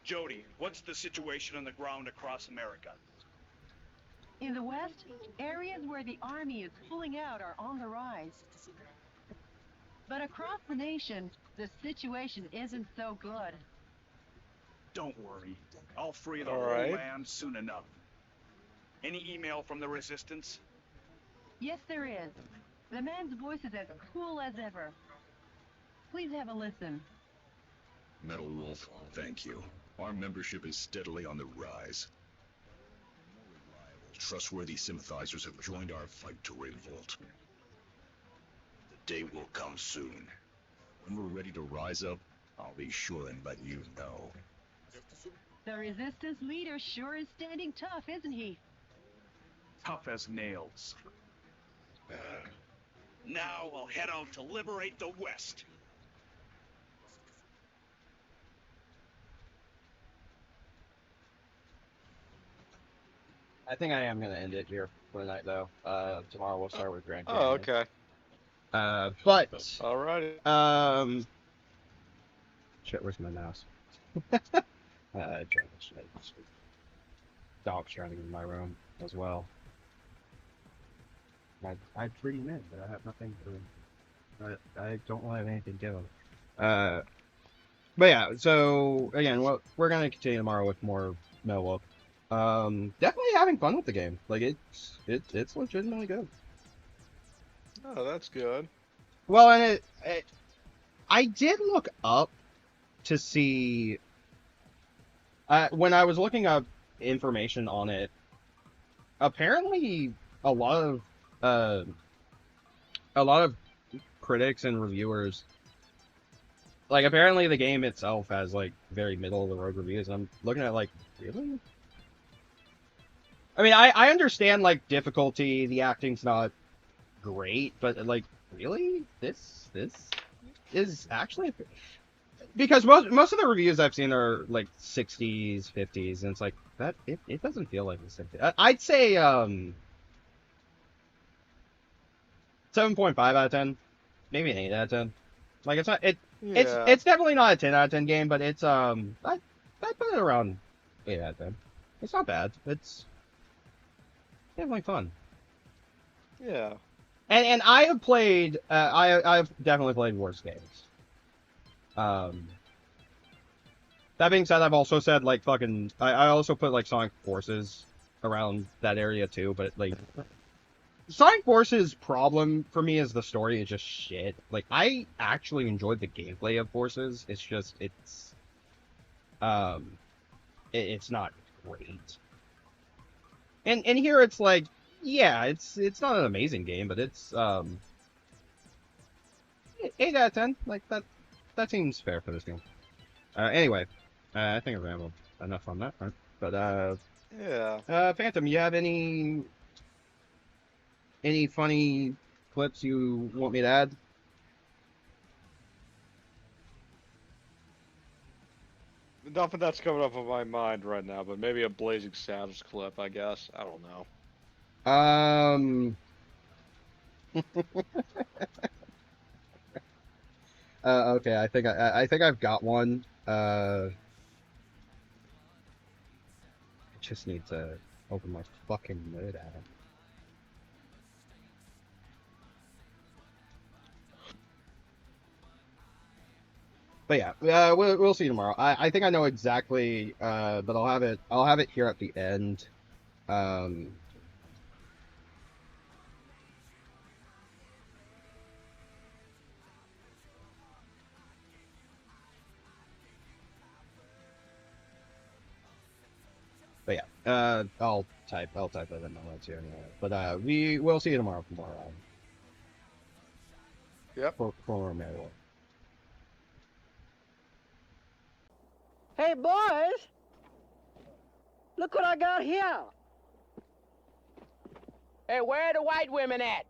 B: Jody, what's the situation on the ground across America?
C: In the West, areas where the Army is pulling out are on the rise. But across the nation, the situation isn't so good.
B: Don't worry. I'll free the
I: All
B: whole
I: right.
B: land soon enough. Any email from the resistance?
C: Yes, there is. The man's voice is as cool as ever. Please have a listen.
G: Metal Wolf, thank you. Our membership is steadily on the rise. Trustworthy sympathizers have joined our fight to revolt. The day will come soon. When we're ready to rise up, I'll be sure and let you know.
C: The resistance leader sure is standing tough, isn't he?
B: Tough as nails. Now I'll head out to liberate the West.
A: I think I am going to end it here for the night, though. Tomorrow we'll start with Grand
I: Oh,
A: Canyon.
I: okay.
A: But
I: Alrighty.
A: Shit, where's my mouse? dog shouting in my room as well. I treat him in, but I have nothing to. I don't have anything to do. But yeah, so again, well, we're gonna continue tomorrow with more Metal Wolf. Definitely having fun with the game. Like it's legitimately good.
I: Oh, that's good.
A: Well, and I did look up to see when I was looking up information on it. Apparently, a lot of critics and reviewers, like, apparently the game itself has like very middle of the road reviews. And I'm looking at like, really? I mean, I understand like difficulty, the acting's not great, but like, really, this is actually, because most of the reviews I've seen are like 60s, 50s, and it's like that it doesn't feel like the same thing. I'd say 7.5 out of 10, maybe an 8 out of 10. Like it's not it's definitely not a 10 out of 10 game, but it's I put it around 8 out of 10. It's not bad. It's definitely fun.
I: Yeah.
A: And I have played I've definitely played worse games. That being said, I've also said like fucking I also put like Sonic Forces around that area too, but like Sonic Forces' problem for me is the story is just shit. Like I actually enjoyed the gameplay of Forces. It's just it's not great. And here it's like, yeah, it's not an amazing game, but it's 8 out of 10. Like that seems fair for this game. Anyway, I think I've rambled enough on that front. But
I: yeah.
A: Phantom, you have any funny clips you want me to add?
I: Nothing that's coming up on my mind right now, but maybe a Blazing Saddles clip, I guess. I don't know.
A: Okay, I think I've got one. I just need to open my fucking Node app. But yeah, we'll see tomorrow. I think I know exactly, but I'll have it here at the end. But yeah, I'll type that in my notes here anyway. But we will see you tomorrow for more.
I: Yep.
A: For more Mario.
K: Hey boys, look what I got here. Hey, where are the white women at?